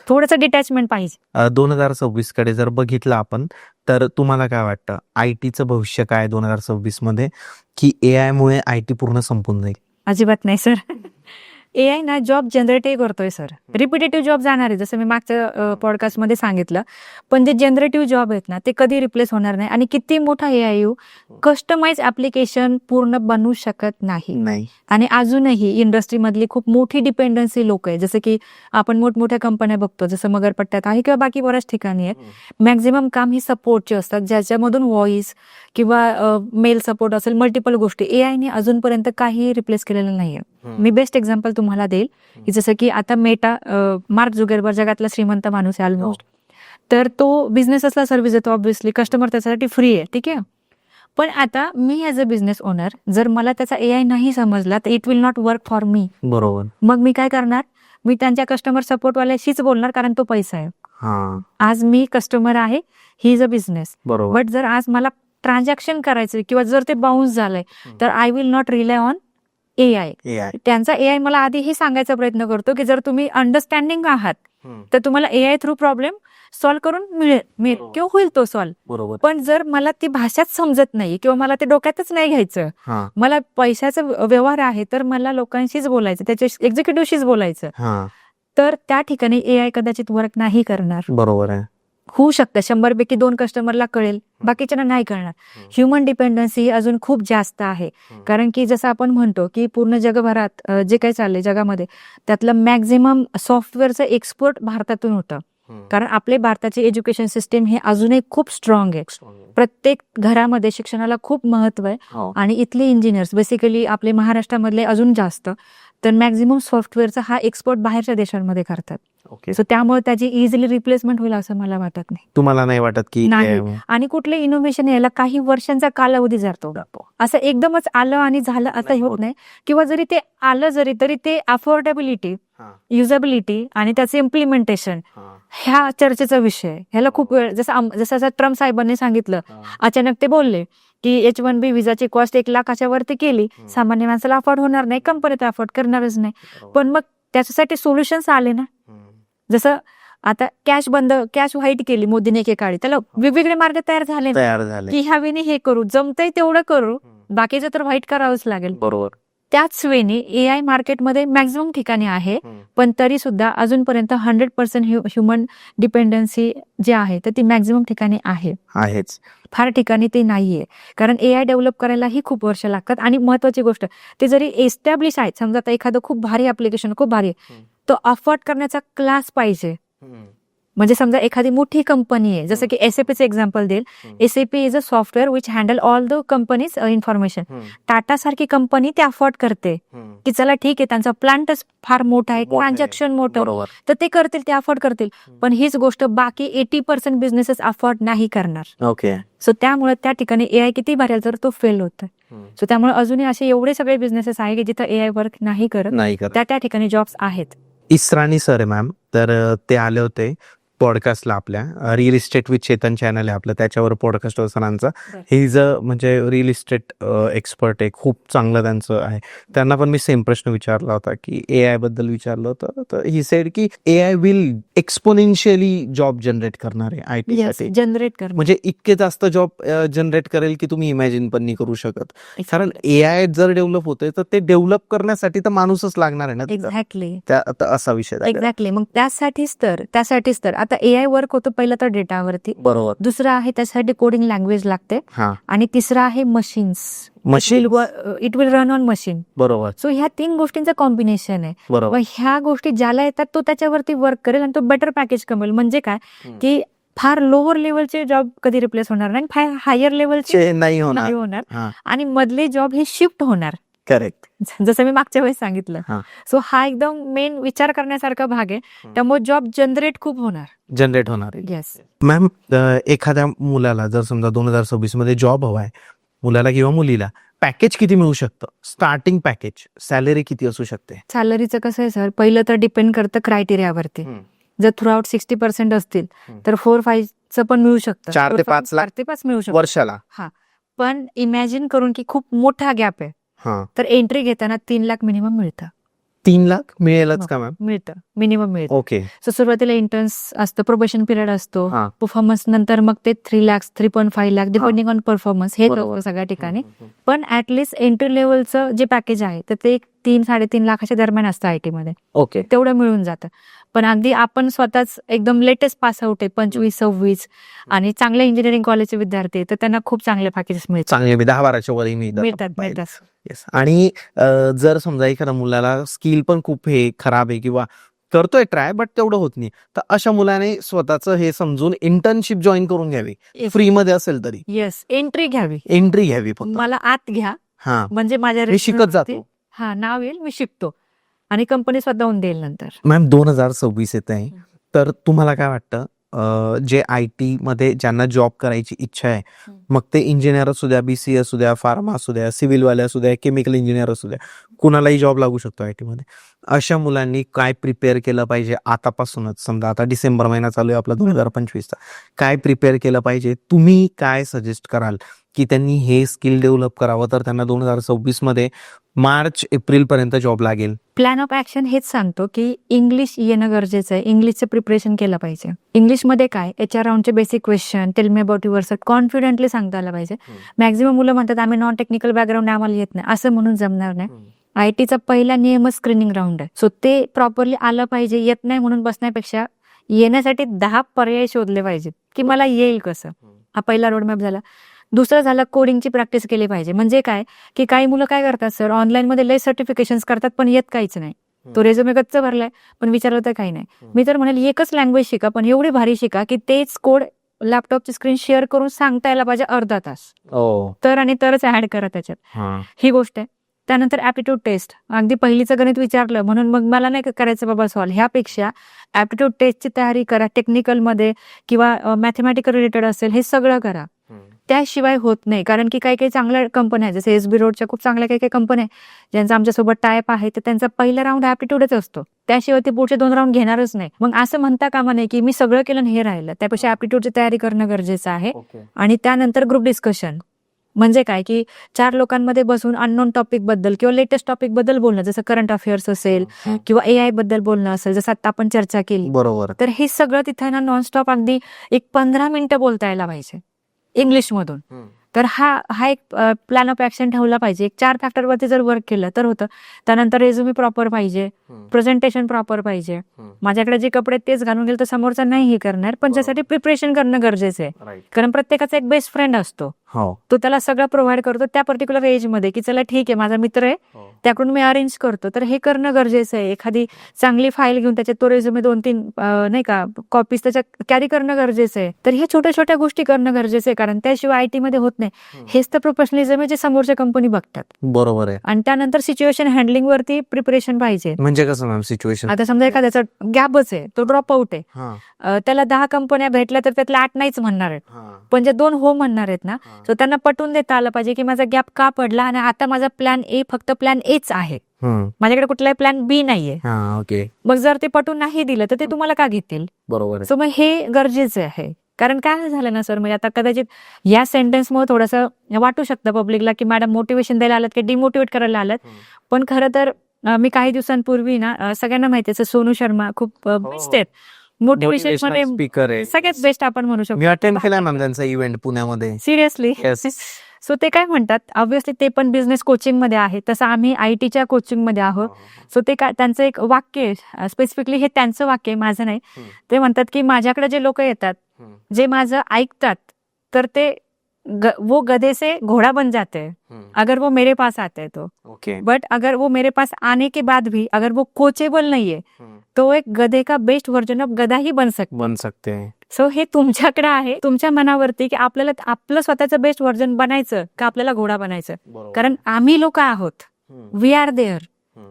थोडंसं डिटॅचमेंट पाहिजे. 2026 कडे जर बघितलं आपण तर तुम्हाला काय वाटतं आयटीचं भविष्य काय 2026 मध्ये, की एआय मुळे आयटी पूर्ण संपून जाईल? अजिबात नाही सर. एआय ना जॉब जनरेटही करतोय सर. रिपिटेटिव्ह जॉब जाणार आहे, जसं मी मागच्या पॉडकास्टमध्ये सांगितलं. पण जे जनरेटिव्ह जॉब आहेत ना ते कधी रिप्लेस होणार नाही. आणि किती मोठा एआय येऊ, कस्टमाइज ऍप्लिकेशन पूर्ण बनवू शकत नाही. आणि अजूनही इंडस्ट्रीमधली खूप मोठी डिपेंडन्सी लोक आहे, जसं की आपण मोठमोठ्या कंपन्या बघतो, जसं मगरपट्ट्यात आहे किंवा बाकी बऱ्याच ठिकाणी आहेत. मॅक्झिमम काम ही सपोर्टचे असतात, ज्याच्यामधून व्हॉइस किंवा मेल सपोर्ट असेल, मल्टिपल गोष्टी एआयने अजूनपर्यंत काही रिप्लेस केलेलं नाहीये. मी बेस्ट एक्झाम्पल तुम्हाला देईल की जसं की आता मेटा, मार्क झुकरबर्ग जगातला श्रीमंत माणूस आहे ऑलमोस्ट. तर तो बिझनेसला सर्व्हिस देतो, ऑब्व्हियसली कस्टमर त्याच्यासाठी फ्री आहे, ठीक आहे. पण आता मी ॲज अ बिझनेस ओनर जर मला त्याचा एआय नाही समजला तर it will not work for me. बरोबर. मग मी काय करणार, मी त्यांच्या कस्टमर सपोर्टवाल्याशीच बोलणार, कारण तो पैसा आहे. आज मी कस्टमर आहे, he is a business. But जर आज मला ट्रान्झॅक्शन करायचं किंवा जर ते बाउन्स झालंय तर I will not rely on AI. त्यांचा एआय मला आधी हे सांगायचा प्रयत्न करतो की जर तुम्ही अंडरस्टँडिंग आहात तर तुम्हाला एआय थ्रू प्रॉब्लेम सॉल्व्ह करून मिळेल किंवा होईल तो सॉल्व्ह. पण जर मला ती भाषाच समजत नाही किंवा मला ते डोक्यातच नाही घ्यायचं, मला पैशाचा व्यवहार आहे तर मला लोकांशीच बोलायचं, त्याच्या एक्झिक्युटिव्हशीच बोलायचं, तर त्या ठिकाणी एआय कदाचित वर्क नाही करणार. बरोबर आहे. होऊ शकतं 100 पैकी 2 कस्टमरला कळेल, बाकीच्यांना नाही कळणार. ह्युमन डिपेंडन्सी अजून खूप जास्त आहे. कारण की जसं आपण म्हणतो की पूर्ण जगभरात जे काही चाललंय जगामध्ये त्यातलं मॅक्झिमम सॉफ्टवेअरचं एक्सपोर्ट भारतातून होतं. कारण आपले भारताचे एज्युकेशन सिस्टीम हे अजूनही खूप स्ट्रॉंग आहे. प्रत्येक घरामध्ये शिक्षणाला खूप महत्व आहे आणि इथले इंजिनियर्स बेसिकली आपले महाराष्ट्रामधले अजून जास्त. तर मॅक्झिमम सॉफ्टवेअरचा हा एक्सपोर्ट बाहेरच्या देशांमध्ये करतात. सो त्यामुळे त्याची इझिली रिप्लेसमेंट होईल असं मला वाटत नाही. तुम्हाला नाही वाटत की नाही. आणि कुठले इनोव्हेशन यायला काही वर्षांचा कालावधी जातो. असं एकदमच आलं आणि झालं असं होत नाही. किंवा जरी ते आलं तरी ते अफोर्डेबिलिटी, युजेबिलिटी आणि त्याचं इम्प्लिमेंटेशन ह्या चर्चेचा विषय. ह्याला खूप वेळ, जसं ट्रम्प साहेबांनी सांगितलं, अचानक ते बोलले की H1B व्हिसाची कॉस्ट 1 लाखाच्या वरती केली, सामान्य माणसाला अफोर्ड होणार नाही, कंपनी तर अफोर्ड करणारच नाही. पण मग त्याच्यासाठी सोल्युशन्स आले ना. जसं आता कॅश व्हाईट केली मोदीने एकेकाळी, त्याला वेगवेगळे मार्ग तयार झाले की ह्या वेळी हे करू, जमतंय तेवढं करू, बाकीचं तर व्हाईट करावंच लागेल. बरोबर. त्याच वेळी एआय मार्केटमध्ये मॅक्झिमम ठिकाणी आहे, पण तरी सुद्धा अजूनपर्यंत 100% ह्युमन डिपेंडन्सी जी आहे तर ती मॅक्झिमम ठिकाणी आहेच. फार ठिकाणी ते नाहीये. कारण एआय डेव्हलप करायलाही खूप वर्ष लागतात. आणि महत्वाची गोष्ट, ते जरी एस्टॅब्लिश आहेत, समजा आता एखादं खूप भारी ऍप्लिकेशन, खूप भारी, तो अफोर्ड करण्याचा क्लास पाहिजे. म्हणजे समजा एखादी मोठी कंपनी आहे, जसं की SAPचं एक्झाम्पल देईल. SAP is a software which handle all the companies information. Tata सारखी कंपनी ते अफोर्ड करते की चला ठीक आहे, त्यांचा प्लांटच फार मोठा आहे, ट्रान्झॅक्शन मोठं, तर ते करतील, ते अफोर्ड करतील. पण हीच गोष्ट बाकी 80% बिझनेसेस अफोर्ड नाही करणार. सो त्यामुळे त्या ठिकाणी एआय किती भारी तर तो फेल होतोय. सो त्यामुळे अजूनही असे एवढे सगळे बिझनेसेस आहे की जिथं एआय वर्क नाही करत, त्या ठिकाणी जॉब्स आहेत. इस्राणी सर आहे मॅम, तर ते आले होते पॉडकास्टला आपल्या. Real estate with Chetan channel आहे आपलं, त्याच्यावर पॉडकास्ट सरांचा. ही इज अ म्हणजे रिअल इस्टेट एक्सपर्ट आहे, खूप चांगलं त्यांचं आहे. त्यांना पण मी सेम प्रश्न विचारला होता की एआय बद्दल विचारलं होतं, तर ही सेड की AI will exponentially job generate करणार आहे आयटी साठी. जनरेट कर म्हणजे इतके जास्त जॉब जनरेट करेल की तुम्ही इमॅजिन पण नाही करू शकत. कारण एआय जर डेव्हलप होते तर ते डेव्हलप करण्यासाठी तर माणूसच लागणार आहे ना. एक्झॅक्टली, असा विषय. एक्झॅक्टली. मग त्यासाठीच तर आता एआय वर्क होतं पहिलं तर डेटावरती. बरोबर. दुसरं आहे त्यासाठी कोडिंग लँग्वेज लागते. आणि तिसरं आहे machines. It will run on machine. बरोबर. सो ह्या 3 गोष्टींचं कॉम्बिनेशन आहे. बरोबर. ह्या गोष्टी ज्याला येतात तो त्याच्यावरती वर्क करेल आणि तो बेटर पॅकेज कमेल. म्हणजे काय की फार लोअर लेवलचे जॉब कधी रिप्लेस होणार नाही, फार हायर लेवलचे नाही होणार. आणि मधले जॉब हे शिफ्ट होणार. करेक्ट. जसं मी मागच्या वेळेस सांगितलं. हा. सो हा एकदम मेन विचार करण्यासारखा भाग आहे. त्यामुळे जॉब जनरेट खूप होणार. जनरेट होणार आहे. येस. मॅम, एखाद्या मुलाला जर समजा 2026 मध्ये जॉब हवाय, मुलाला किंवा मुलीला, पॅकेज किती मिळू शकतं? स्टार्टिंग पॅकेज, सॅलरी किती असू शकते? सॅलरीचं कसं आहे सर, पहिलं तर डिपेंड करतं क्रायटेरियावरती. जर थ्रूआउट 60% असतील तर 4-5चं पण मिळू शकतं. 4 ते 5 लाख 4 ते 5 मिळू शकतं वर्षाला. पण इमॅजिन करून की खूप मोठा गॅप आहे, हा. तर एंट्री घेताना 3 लाख मिनिमम मिळतं. 3 लाख मिळेलच का मॅम? मिळतं, मिनिमम मिळतं. ओके. सो सुरुवातीला इंटर्न्स असतं, प्रोबेशन पिरियड असतो, हा. परफॉर्मन्स नंतर मग ते 3 lakh 3.5 lakh depending on performance, हे सगळ्या ठिकाणी. पण ऍटलिस्ट एंट्री लेवलचं जे पॅकेज आहे तर ते 3-3.5 लाखाच्या दरम्यान असतं आयटी मध्ये. ओके. तेवढं मिळून जातं. पण अगदी आपण स्वतःच एकदम लेटेस्ट पास आउट आहे, 25-26 आणि चांगल्या इंजिनिअरिंग कॉलेजचे विद्यार्थी, तर त्यांना खूप चांगले पॅकेजेस मिळतात. चांगले 10-12च्या वरही मिळतात. येस. आणि जर समजा एखाद्या मुलाला स्किल पण खूप हे खराब आहे किंवा करतोय ट्राय बट तेवढं होत नाही, तर अशा मुलाने स्वतःचं हे समजून इंटर्नशिप जॉईन करून घ्यावी, फ्री मध्ये असेल तरी. येस, एंट्री घ्यावी. एंट्री घ्यावी फक्त. मला आत घ्या, हा, म्हणजे माझ्या मी शिकत जातो. हा, नाव येईल, मी शिकतो आणि कंपनी स्वतःहून देईल नंतर. मॅम, 2026 येत आहे, तर तुम्हाला काय वाटतं, जे IT मध्ये ज्यांना जॉब करायची इच्छा आहे, मग ते इंजिनियर असू द्या, BCA असू द्या, फार्मा असू द्या, सिव्हिलवाले असू द्या, केमिकल इंजिनियर असू द्या, कुणालाही जॉब लागू शकतो IT मध्ये, अशा मुलांनी काय प्रिपेअर केलं पाहिजे आतापासूनच? समजा आता डिसेंबर महिना चालू आहे आपला 2025चा, काय प्रिपेअर केलं पाहिजे? तुम्ही काय सजेस्ट कराल की त्यांनी हे स्किल डेव्हलप करावं तर त्यांना 2026 मध्ये मार्च-एप्रिल पर्यंत जॉब लागेल? प्लॅन ऑफ ऍक्शन हेच सांगतो की इंग्लिश येणं गरजेचं आहे, इंग्लिशचं प्रिपरेशन केलं पाहिजे. इंग्लिशमध्ये काय, HR राऊंडचे basic question, tell me about yourself, confidently सांगता आलं पाहिजे. मॅक्झिमम मुलं म्हणतात आम्ही नॉन टेक्निकल बॅकग्राऊंड, आम्हाला येत नाही, असं म्हणून जमणार नाही. IT चा पहिला नियमच स्क्रीनिंग राऊंड आहे. सो ते प्रॉपरली आलं पाहिजे. येत नाही म्हणून बसण्यापेक्षा येण्यासाठी 10 पर्याय शोधले पाहिजेत की मला येईल कसं. हा पहिला रोडमॅप झाला. दुसरं झालं, कोडिंगची प्रॅक्टिस केली पाहिजे. म्हणजे काय की काही मुलं काय करतात सर, ऑनलाईन मध्ये लय सर्टिफिकेशन्स करतात पण येत काहीच नाही. तो रेझ्युमे गच्च भरलाय पण विचारलं तर काही नाही. मी तर म्हणेल एकच लँग्वेज शिका, पण एवढी भारी शिका की तेच कोड लॅपटॉपची स्क्रीन शेअर करून सांगता यायला पाहिजे अर्धा तास. तर आणि तरच ऍड करा त्याच्यात. ही गोष्ट आहे. त्यानंतर ऍप्टिट्यूड टेस्ट, अगदी पहिलीचं गणित विचारलं म्हणून मग मला नाही करायचं बाबा सॉल्व, ह्यापेक्षा ऍप्टिट्यूड टेस्टची तयारी करा, टेक्निकलमध्ये किंवा मॅथमॅटिकल रिलेटेड असेल, हे सगळं करा. त्याशिवाय होत नाही. कारण की काही काही चांगल्या कंपन्या आहेत, जसे SB रोडच्या खूप चांगल्या काही काही कंपन्या आहेत ज्यांचा आमच्यासोबत टायप आहे, तर त्यांचा पहिला राऊंड ऍप्टिट्यूडच असतो, त्याशिवाय ते पुढचे 2 राऊंड घेणारच नाही. मग असं म्हणता कामा नाही की मी सगळं केलं आणि हे राहिलं. त्यापेक्षा ऍप्टिट्यूडची तयारी करणं गरजेचं आहे. आणि त्यानंतर ग्रुप डिस्कशन, म्हणजे काय की 4 लोकांमध्ये बसून अननोन टॉपिक बद्दल किंवा लेटेस्ट टॉपिक बद्दल बोलणं, जसं करंट अफेअर्स असेल किंवा AI बद्दल बोलणं असेल, जसं आता आपण चर्चा केली. बरोबर. तर हे सगळं तिथे ना नॉनस्टॉप अगदी एक 15 मिनिटं बोलता यायला पाहिजे इंग्लिशमधून. तर हा एक प्लॅन ऑफ ऍक्शन ठेवला पाहिजे. एक 4 फॅक्टरवरती जर वर्क केलं तर होतं. त्यानंतर रेझ्युमे प्रॉपर पाहिजे, प्रेझेंटेशन प्रॉपर पाहिजे. माझ्याकडे जे कपडे तेच घालून गेले तर समोरचा नाही हे करणार, पण त्यासाठी प्रिपरेशन करणं गरजेचं आहे. कारण प्रत्येकाचा एक बेस्ट फ्रेंड असतो, तो त्याला सगळं प्रोव्हाइड करतो त्या पर्टिक्युलर एज मध्ये, की चला ठीक आहे माझा मित्र आहे, त्याकडून मी अरेंज करतो. तर हे करणं गरजेचं आहे. एखादी चांगली फाईल घेऊन त्याच्यात तो रेझ्युमे 2-3 नाही का कॉपीज त्याच्यात कॅरी करणं गरजेचं आहे. तर हे छोट्या छोट्या गोष्टी करणं गरजेचं आहे, कारण त्याशिवाय IT मध्ये होत नाही. हेच तर प्रोफेशनलिझम आहे जे समोरच्या कंपनी बघतात. बरोबर आहे. आणि त्यानंतर सिच्युएशन हँडलिंग वरती प्रिपरेशन पाहिजे. म्हणजे कसं मॅम सिच्युएशन? आता समजा एखाद्याचा गॅपच आहे, तो ड्रॉप आउट आहे, त्याला 10 कंपन्या भेटल्या तर त्यातल्या 8 नाहीच म्हणणार आहेत, पण जे 2 हो म्हणणार आहेत ना, तर त्यांना पटवून देता आलं पाहिजे की माझा गॅप का पडला आणि आता माझा प्लॅन ए फक्त प्लॅन एच आहे, माझ्याकडे कुठलाही प्लॅन बी नाहीये. ओके. मग जर ते पटवून नाही दिलं तर ते तुम्हाला का घेतील? बरोबर. सो मग हे गरजेचं आहे. कारण काय झालं ना सर, म्हणजे आता कदाचित या सेंटेन्समुळे थोडंसं वाटू शकतं पब्लिकला की मॅडम मोटिवेशन द्यायला आलात की डिमोटिवेट करायला आलात. पण खरं तर मी काही दिवसांपूर्वी ना, सगळ्यांना माहिती आहे सोनू शर्मा खूप बेस्ट आहेत मोटिवेशन मध्ये, स्पीकर आहे, सगळ्यात बेस्ट आपण म्हणू शकतो. मी अटेंड केला मॅम त्यांचा इव्हेंट पुण्यामध्ये. सिरियसली. सो ते काय म्हणतात, ऑब्व्हियसली ते पण बिझनेस कोचिंग मध्ये आहे, तसं आम्ही IT च्या कोचिंग मध्ये आहोत. सो ते काय, त्यांचं एक वाक्य स्पेसिफिकली, हे त्यांचं वाक्य आहे, माझं नाही. ते म्हणतात की माझ्याकडे जे लोक येतात, जे माझं ऐकतात, तर ते वो गधे से घोड़ा बन जाते हैं अगर वो मेरे पास आते हैं तो. बट अगर वो मेरे पास आने के बाद भी अगर वो कोचेबल नहीं है तो एक गधे का बेस्ट वर्जन ऑफ गधा ही बन सकते हैं. सो हे तुमच्याकडे आहे, तुमच्या मनावरती की आपल्याला आपलं स्वतःचं बेस्ट व्हर्जन बनायचं का आपल्याला घोडा बनायचं. कारण आम्ही लोक आहोत we are there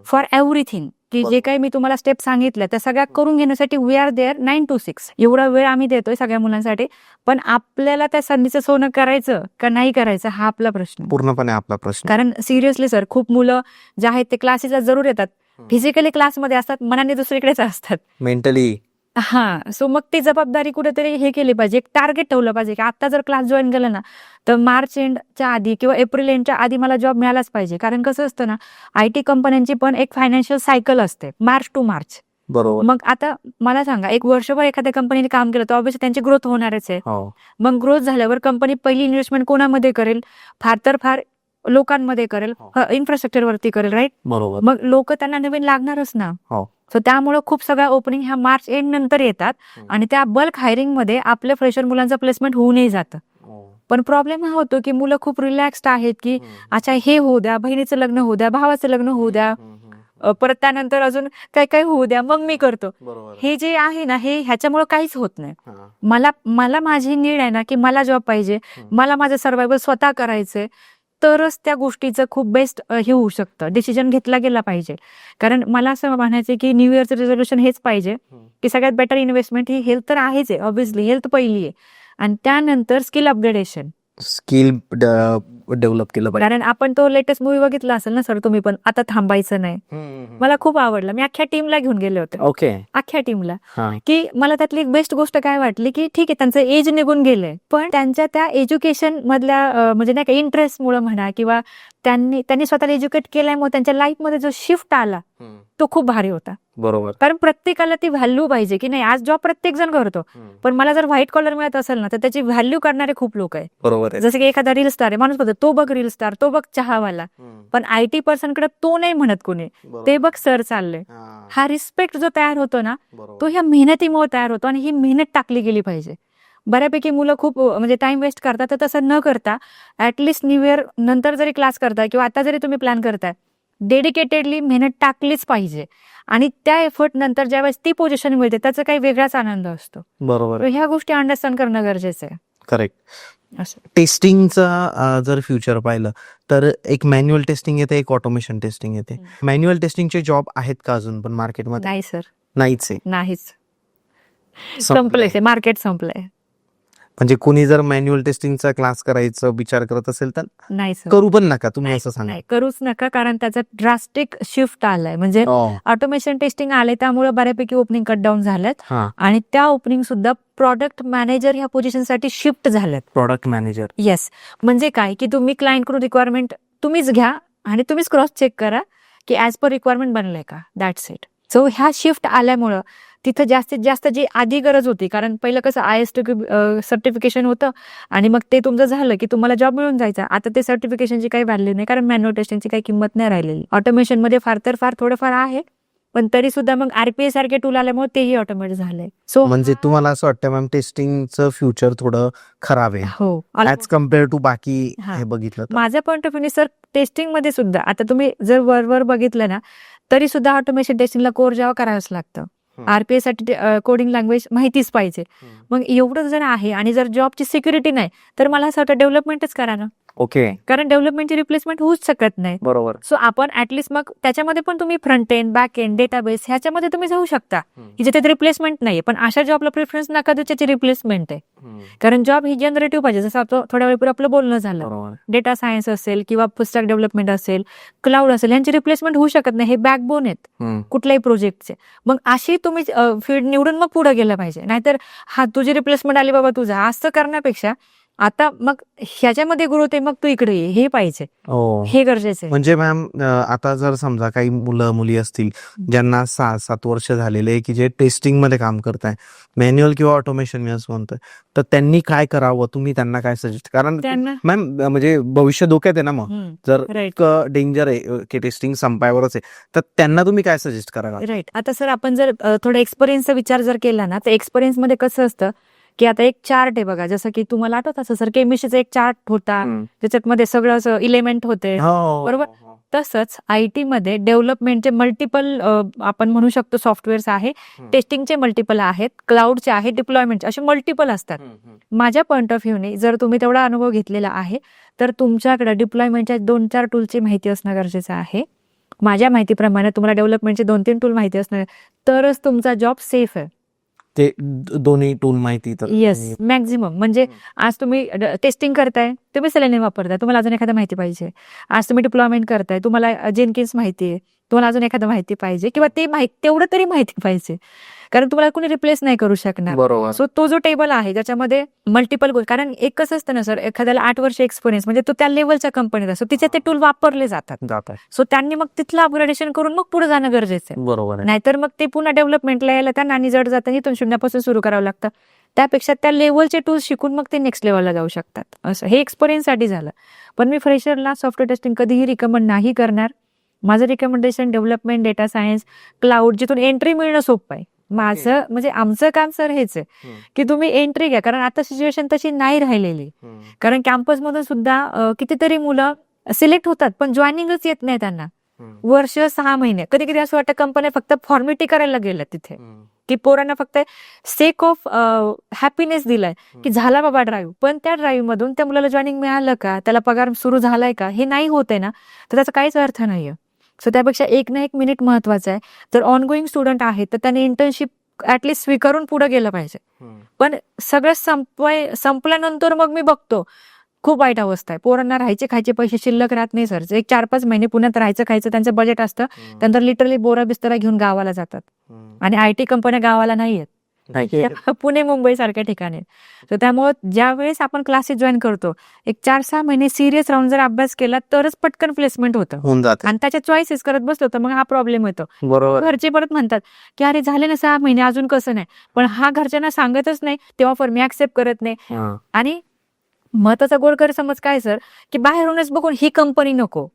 for everything, की जे काही मी तुम्हाला स्टेप सांगितल्या त्या सगळ्या करून घेण्यासाठी वी आर देअर 9 to 6. एवढा वेळ आम्ही देतोय सगळ्या मुलांसाठी. पण आपल्याला त्या संधीचं सोनं करायचं का नाही करायचं हा आपला प्रश्न आहे. पूर्णपणे आपला प्रश्न. कारण सिरियसली सर, खूप मुलं जे आहेत ते क्लासेसला जरूर येतात, फिजिकली क्लासमध्ये असतात, मनाने दुसरीकडेच असतात. मेंटली. हा, सो मग ती जबाबदारी कुठेतरी हे केली पाहिजे, एक टार्गेट ठेवलं पाहिजे की आता जर क्लास जॉईन केला ना तर मार्च एंडच्या आधी किंवा एप्रिल एंडच्या आधी मला जॉब मिळालाच पाहिजे. कारण कसं असतं ना, IT कंपन्यांची पण एक फायनान्शियल सायकल असते, मार्च टू मार्च. बरोबर. मग आता मला सांगा, एक वर्षभर एखाद्या कंपनीने काम केलं तर ऑब्व्हियसली त्यांची ग्रोथ होणारच आहे. मग ग्रोथ झाल्यावर कंपनी पहिली इन्व्हेस्टमेंट कोणामध्ये करेल? फार तर फार लोकांमध्ये करेल, इन्फ्रास्ट्रक्चरवरती करेल, राईट? बरोबर. मग लोक त्यांना नवीन लागणारच ना. सो त्यामुळे खूप सगळ्या ओपनिंग ह्या मार्च एंड नंतर येतात आणि त्या बल्क हायरिंग मध्ये आपल्या फ्रेशर मुलांचं प्लेसमेंट होऊनही जातं. पण प्रॉब्लेम हा होतो की मुलं खूप रिलॅक्स्ड आहेत की अच्छा हे होऊ द्या, बहिणीचं लग्न होऊ द्या, भावाचं लग्न होऊ द्या, परत त्यानंतर अजून काय काय होऊ द्या, मग मी करतो. हे जे आहे ना, हे ह्याच्यामुळे काहीच होत नाही. मला माझी नीड आहे ना की मला जॉब पाहिजे, मला माझं सर्वायवल स्वतः करायचंय, तरच त्या गोष्टीचं खूप बेस्ट हे होऊ शकतं, डिसिजन घेतला गेला पाहिजे. कारण मला असं म्हणायचं की न्यू इयरचं रिझोल्युशन हेच पाहिजे की सगळ्यात बेटर इन्व्हेस्टमेंट ही हेल्थ तर आहेच आहे, ऑब्व्हियसली हेल्थ पहिली आहे, आणि त्यानंतर स्किल अपग्रेडेशन, स्किल डेव्हलप केलं पाहिजे. कारण आपण तो लेटेस्ट मूवी बघितला असेल ना सर तुम्ही पण, आता थांबायचं नाही. मला खूप आवडला, मी अख्ख्या टीमला घेऊन गेले होते. ओके. अख्ख्या टीमला. की मला त्यातली एक बेस्ट गोष्ट काय वाटली की ठीक आहे त्यांचं एज निघून गेलंय, पण त्यांच्या त्या एज्युकेशन मधल्या म्हणजे नाही का इंटरेस्ट मुळे म्हणा किंवा त्यांनी स्वतःला एज्युकेट केल्यामुळे त्यांच्या लाईफ मध्ये जो शिफ्ट आला तो खूप भारी होता. बरोबर. कारण प्रत्येकाला ती व्हॅल्यू पाहिजे की नाही, आज जॉब प्रत्येक जण करतो, पण मला जर व्हाईट कॉलर मिळत असेल ना तर त्याची व्हॅल्यू करणारे खूप लोक आहेत. बरोबर. जसं की एखादा रील स्टार आहे, माणूस बघतो तो बघ रील स्टार, तो बघ चहावाला, पण IT पर्सन कडे तो नाही म्हणत कोणी, ते बघ सर चाललंय. हा रिस्पेक्ट जो तयार होतो ना तो ह्या मेहनतीमुळे तयार होतो, आणि ही मेहनत टाकली गेली पाहिजे. बऱ्यापैकी मुलं खूप म्हणजे टाइम वेस्ट करतात, तर तसं न करता ऍटलिस्ट न्यू इयर नंतर जरी क्लास करताय किंवा आता जरी तुम्ही प्लॅन करताय, डेडिकेटेडली मेहनत टाकलीच पाहिजे. आणि त्या एफर्ट नंतर ज्यावेळेस ती पोझिशन मिळते त्याचा काही वेगळाच आनंद असतो. बरोबर. ह्या गोष्टी अंडरस्टँड करणं गरजेचं आहे. करेक्ट. टेस्टिंगचा जर फ्युचर पाहिलं तर एक मॅन्युअल टेस्टिंग येते, एक ऑटोमेशन टेस्टिंग येते. मॅन्युअल टेस्टिंगचे जॉब आहेत का अजून पण मार्केटमध्ये? नाही सर, नाहीच आहे. नाहीच, संपलंय, मार्केट संपलंय. म्हणजे कुणी जर मॅन्युअल टेस्टिंगचा क्लास करायचा विचार करत असेल तर नाही सर, करू पण नका, तुम्ही असं सांगा. नाही, करूच नका, कारण त्याचा ड्रास्टिक शिफ्ट आलाय. म्हणजे ऑटोमेशन टेस्टिंग आले त्यामुळे बऱ्यापैकी ओपनिंग कट डाऊन झाल्यात, आणि त्या ओपनिंग सुद्धा प्रोडक्ट मॅनेजर ह्या पोझिशनसाठी शिफ्ट झाल्यात. Product manager, yes. म्हणजे काय की तुम्ही क्लायंटकडून रिक्वायरमेंट तुम्हीच घ्या आणि तुम्हीच क्रॉस चेक करा की ऍज पर रिक्वायरमेंट बनलंय का, दॅट्स इट. सो ह्या शिफ्ट आल्यामुळं तिथं जास्तीत जास्त जी आधी गरज होती, कारण पहिलं कसं ISTQ सर्टिफिकेशन होतं आणि मग ते तुमचं झालं की तुम्हाला जॉब मिळून जायचा. आता ते सर्टिफिकेशनची काही व्हॅल्यू नाही, कारण मॅन्युअल टेस्टिंगची काही किंमत नाही राहिलेली. ऑटोमेशन मध्ये फार तर फार थोडंफार आहे, पण तरी सुद्धा मग RPA सारखे टूल आल्यामुळे तेही ऑटोमेट झालंय. सो म्हणजे तुम्हाला असं वाटतं मॅम टेस्टिंगचं फ्युचर थोडं खराब आहे हो, ऍज कम्पेअर टू बाकी हे बघितलं तर? माझ्या point of view sir, testing मध्ये सुद्धा आता तुम्ही जर वर बघितलं ना तरी सुद्धा ऑटोमेशन टेस्टिंगला कोर जावा करावंच लागतं. RPA साठी कोडिंग लँग्वेज माहितीच पाहिजे. मग एवढं जर आहे आणि जर जॉबची सिक्युरिटी नाही तर मला असं वाटतं डेव्हलपमेंटच करा ना. ओके. कारण डेव्हलपमेंटची रिप्लेसमेंट होऊच शकत नाही. बरोबर. सो आपण ऍटलिस्ट मग त्याच्यामध्ये पण तुम्ही front end, back end, database ह्याच्यामध्ये तुम्ही जाऊ शकता की ज्याच्यात रिप्लेसमेंट नाहीये, पण अशा जॉबला प्रेफरन्स नका देऊ ज्याची रिप्लेसमेंट आहे. कारण जॉब ही जनरेटिव्ह पाहिजे, जसं आपण थोड्या वेळपूर्वी आपलं बोलणं झालं. डेटा सायन्स असेल किंवा फुल डेव्हलपमेंट असेल, क्लाउड असेल, यांची रिप्लेसमेंट होऊ शकत नाही. हे बॅकबोन आहेत कुठल्याही प्रोजेक्टचे. मग अशी तुम्ही फील्ड निवडून मग पुढे गेलं पाहिजे. नाहीतर हा तुझी रिप्लेसमेंट आली बाबा तुझा असं करण्यापेक्षा आता मग ह्याच्यामध्ये ग्रोथ आहे, मग तू इकडे ये, हे पाहिजे, हे गरजेचं आहे. म्हणजे मॅम आता जर समजा काही मुलं मुली असतील ज्यांना 6-7 वर्ष झालेले की जे टेस्टिंग मध्ये काम करताय, मॅन्युअल किंवा ऑटोमेशन मी असं म्हणतोय, तर त्यांनी काय करावं, तुम्ही त्यांना काय सजेस्ट? कारण मॅम म्हणजे भविष्य धोक्यात आहे ना, मग जर डेंजर आहे की टेस्टिंग संपायवरच आहे, तर त्यांना तुम्ही काय सजेस्ट कराल? राईट. आता सर आपण जर थोडा एक्सपिरियन्सचा विचार जर केला ना, तर एक्सपिरियन्स मध्ये कसं असतं की आता एक चार्ट आहे बघा, जसं की तुम्हाला आठवत असं सर केमिस्ट्रीचा एक चार्ट होता, त्याच्यात मध्ये सगळं असं इलेमेंट होते, बरोबर. तसंच IT मध्ये डेव्हलपमेंटचे मल्टिपल आपण म्हणू शकतो सॉफ्टवेअर्स आहे, टेस्टिंगचे मल्टिपल आहेत, क्लाउडचे आहेत, डिप्लॉयमेंट असे मल्टिपल असतात. माझ्या पॉईंट ऑफ व्ह्यूने जर तुम्ही तेवढा अनुभव घेतलेला आहे तर तुमच्याकडे डिप्लॉयमेंटच्या 2-4 टूलची माहिती असणं गरजेचं आहे. माझ्या माहितीप्रमाणे तुम्हाला डेव्हलपमेंटचे 2-3 टूल माहिती असणार तरच तुमचा जॉब सेफ आहे. ते दोन्ही टूल माहिती तर येस, मॅक्झिमम. म्हणजे आज तुम्ही टेस्टिंग करताय, तुम्ही सेलेनियम वापरताय, तुम्हाला अजून एखादं माहिती पाहिजे. आज तुम्ही डिप्लॉयमेंट करताय, तुम्हाला जेनकिन्स माहिती आहे, तुम्हाला अजून एखादं माहिती पाहिजे किंवा ते तेवढं तरी माहिती पाहिजे, कारण तुम्हाला कोणी रिप्लेस नाही करू शकणार. बरोबर. सो तो जो टेबल आहे ज्याच्यामध्ये मल्टिपल गोष्ट, कारण एकच असतं ना सर, एखाद्याला 8 वर्ष एक्सपिरियन्स म्हणजे तो त्या लेवलच्या कंपनीत असतो, तिथे ते टूल वापरले जातात. सो त्यांनी मग तिथलं अपग्रेडेशन करून मग पुढे जाणं गरजेचं आहे. बरोबर आहे. नाहीतर मग ते पुन्हा डेव्हलपमेंटला यायला त्यांना आणि जड जातं, इथून शून्यापासून सुरू करावं लागतं. त्यापेक्षा त्या लेवलचे टूल्स शिकून मग ते नेक्स्ट लेवलला जाऊ शकतात. असं हे एक्सपिरियन्ससाठी झालं. पण मी फ्रेशरला सॉफ्टवेअर टेस्टिंग कधीही रिकमेंड नाही करणार. माझं recommendation development, data science, cloud, जिथून एंट्री मिळणं सोपं आहे. माझं म्हणजे आमचं काम सर हेच आहे की तुम्ही एंट्री घ्या, कारण आता सिच्युएशन तशी नाही राहिलेली. कारण कॅम्पसमधून सुद्धा कितीतरी मुलं सिलेक्ट होतात पण जॉईनिंगच येत नाही त्यांना. वर्ष 6 महिने, कधी कधी असं वाटतं कंपन्या फक्त फॉर्मॅलिटी करायला गेल्या तिथे, की पोरांना फक्त सेक ऑफ हॅपीनेस दिलाय की झाला बाबा ड्राईव्ह, पण त्या ड्राईव्ह मधून त्या मुलाला जॉईनिंग मिळालं का, त्याला पगार सुरू झालाय का, हे नाही होते ना, तर त्याचा काहीच अर्थ नाहीये. सो त्यापेक्षा एक ना एक मिनिट महत्वाचं आहे. तर ऑनगोईंग स्टुडंट आहेत तर त्यांनी इंटर्नशिप ऍटलिस्ट स्वीकारून पुढे गेलं पाहिजे. पण सगळं संपल्यानंतर मग मी बघतो खूप वाईट अवस्था आहे. पोरांना राहायचे खायचे पैसे शिल्लक राहत नाही सर. एक 4-5 महिने पुण्यात राहायचं खायचं त्यांचं बजेट असतं, त्यानंतर लिटरली बोरा बिस्तरा घेऊन गावाला जातात. आणि IT कंपन्या गावाला नाही आहेत, पुणे मुंबई सारख्या ठिकाणी. तर त्यामुळे ज्या वेळेस आपण क्लासेस जॉईन करतो, एक 4-6 महिने सिरियस राहून जर अभ्यास केला तरच पटकन प्लेसमेंट होतं. होऊन जात आणि त्याच्या चॉईसेस करत बसलो तर मग हा प्रॉब्लेम येतो. बरोबर. घरचे परत म्हणतात की अरे झाले ना 6 महिने अजून कसं नाही, पण हा घरच्यांना सांगतच नाही, तेव्हा फॉर मी ऍक्सेप्ट करत नाही. आणि महत्वाचा गैरसमज काय सर, की बाहेरूनच बघून ही कंपनी नको,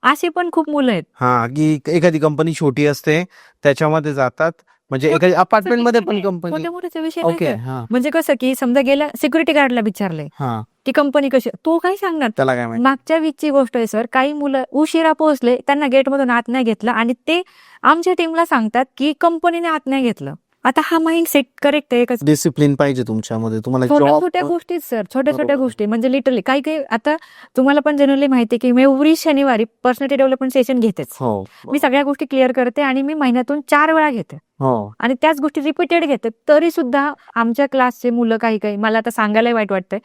अशी पण खूप मुलं आहेत. की एखादी कंपनी छोटी असते त्याच्यामध्ये जातात, म्हणजे एखादी अपार्टमेंट मध्ये पण कंपनी. मोठ्या मोठ्याचा विषय ओके. नाही. म्हणजे कसं की समजा गेल्या सिक्युरिटी गार्डला विचारलंय ती कंपनी कशी, तो काय सांगणार. त्याला काय माहिती. मागच्या वीकची गोष्ट आहे सर, काही मुलं उशिरा पोहोचले, त्यांना गेटमधून आत नाही घेतलं आणि ते आमच्या टीमला सांगतात की कंपनीने आत नाही घेतलं. आता हा माइंड सेट करेक्ट आहे एकच. डिसिप्लिन पाहिजे तुमच्यामध्ये. तुम्हाला छोट्या गोष्टी सर, छोट्या गोष्टी म्हणजे लिटरली काही आता तुम्हाला पण जनरली माहिती की मी एव्हरी शनिवारी पर्सनॅलिटी डेव्हलपमेंट सेशन घेतेच. मी सगळ्या गोष्टी क्लिअर करते आणि मी महिन्यातून 4 वेळा घेते आणि त्याच गोष्टी रिपीटेड घेते. तरी सुद्धा आमच्या क्लासचे मुलं काही मला आता सांगायला वाईट वाटतंय,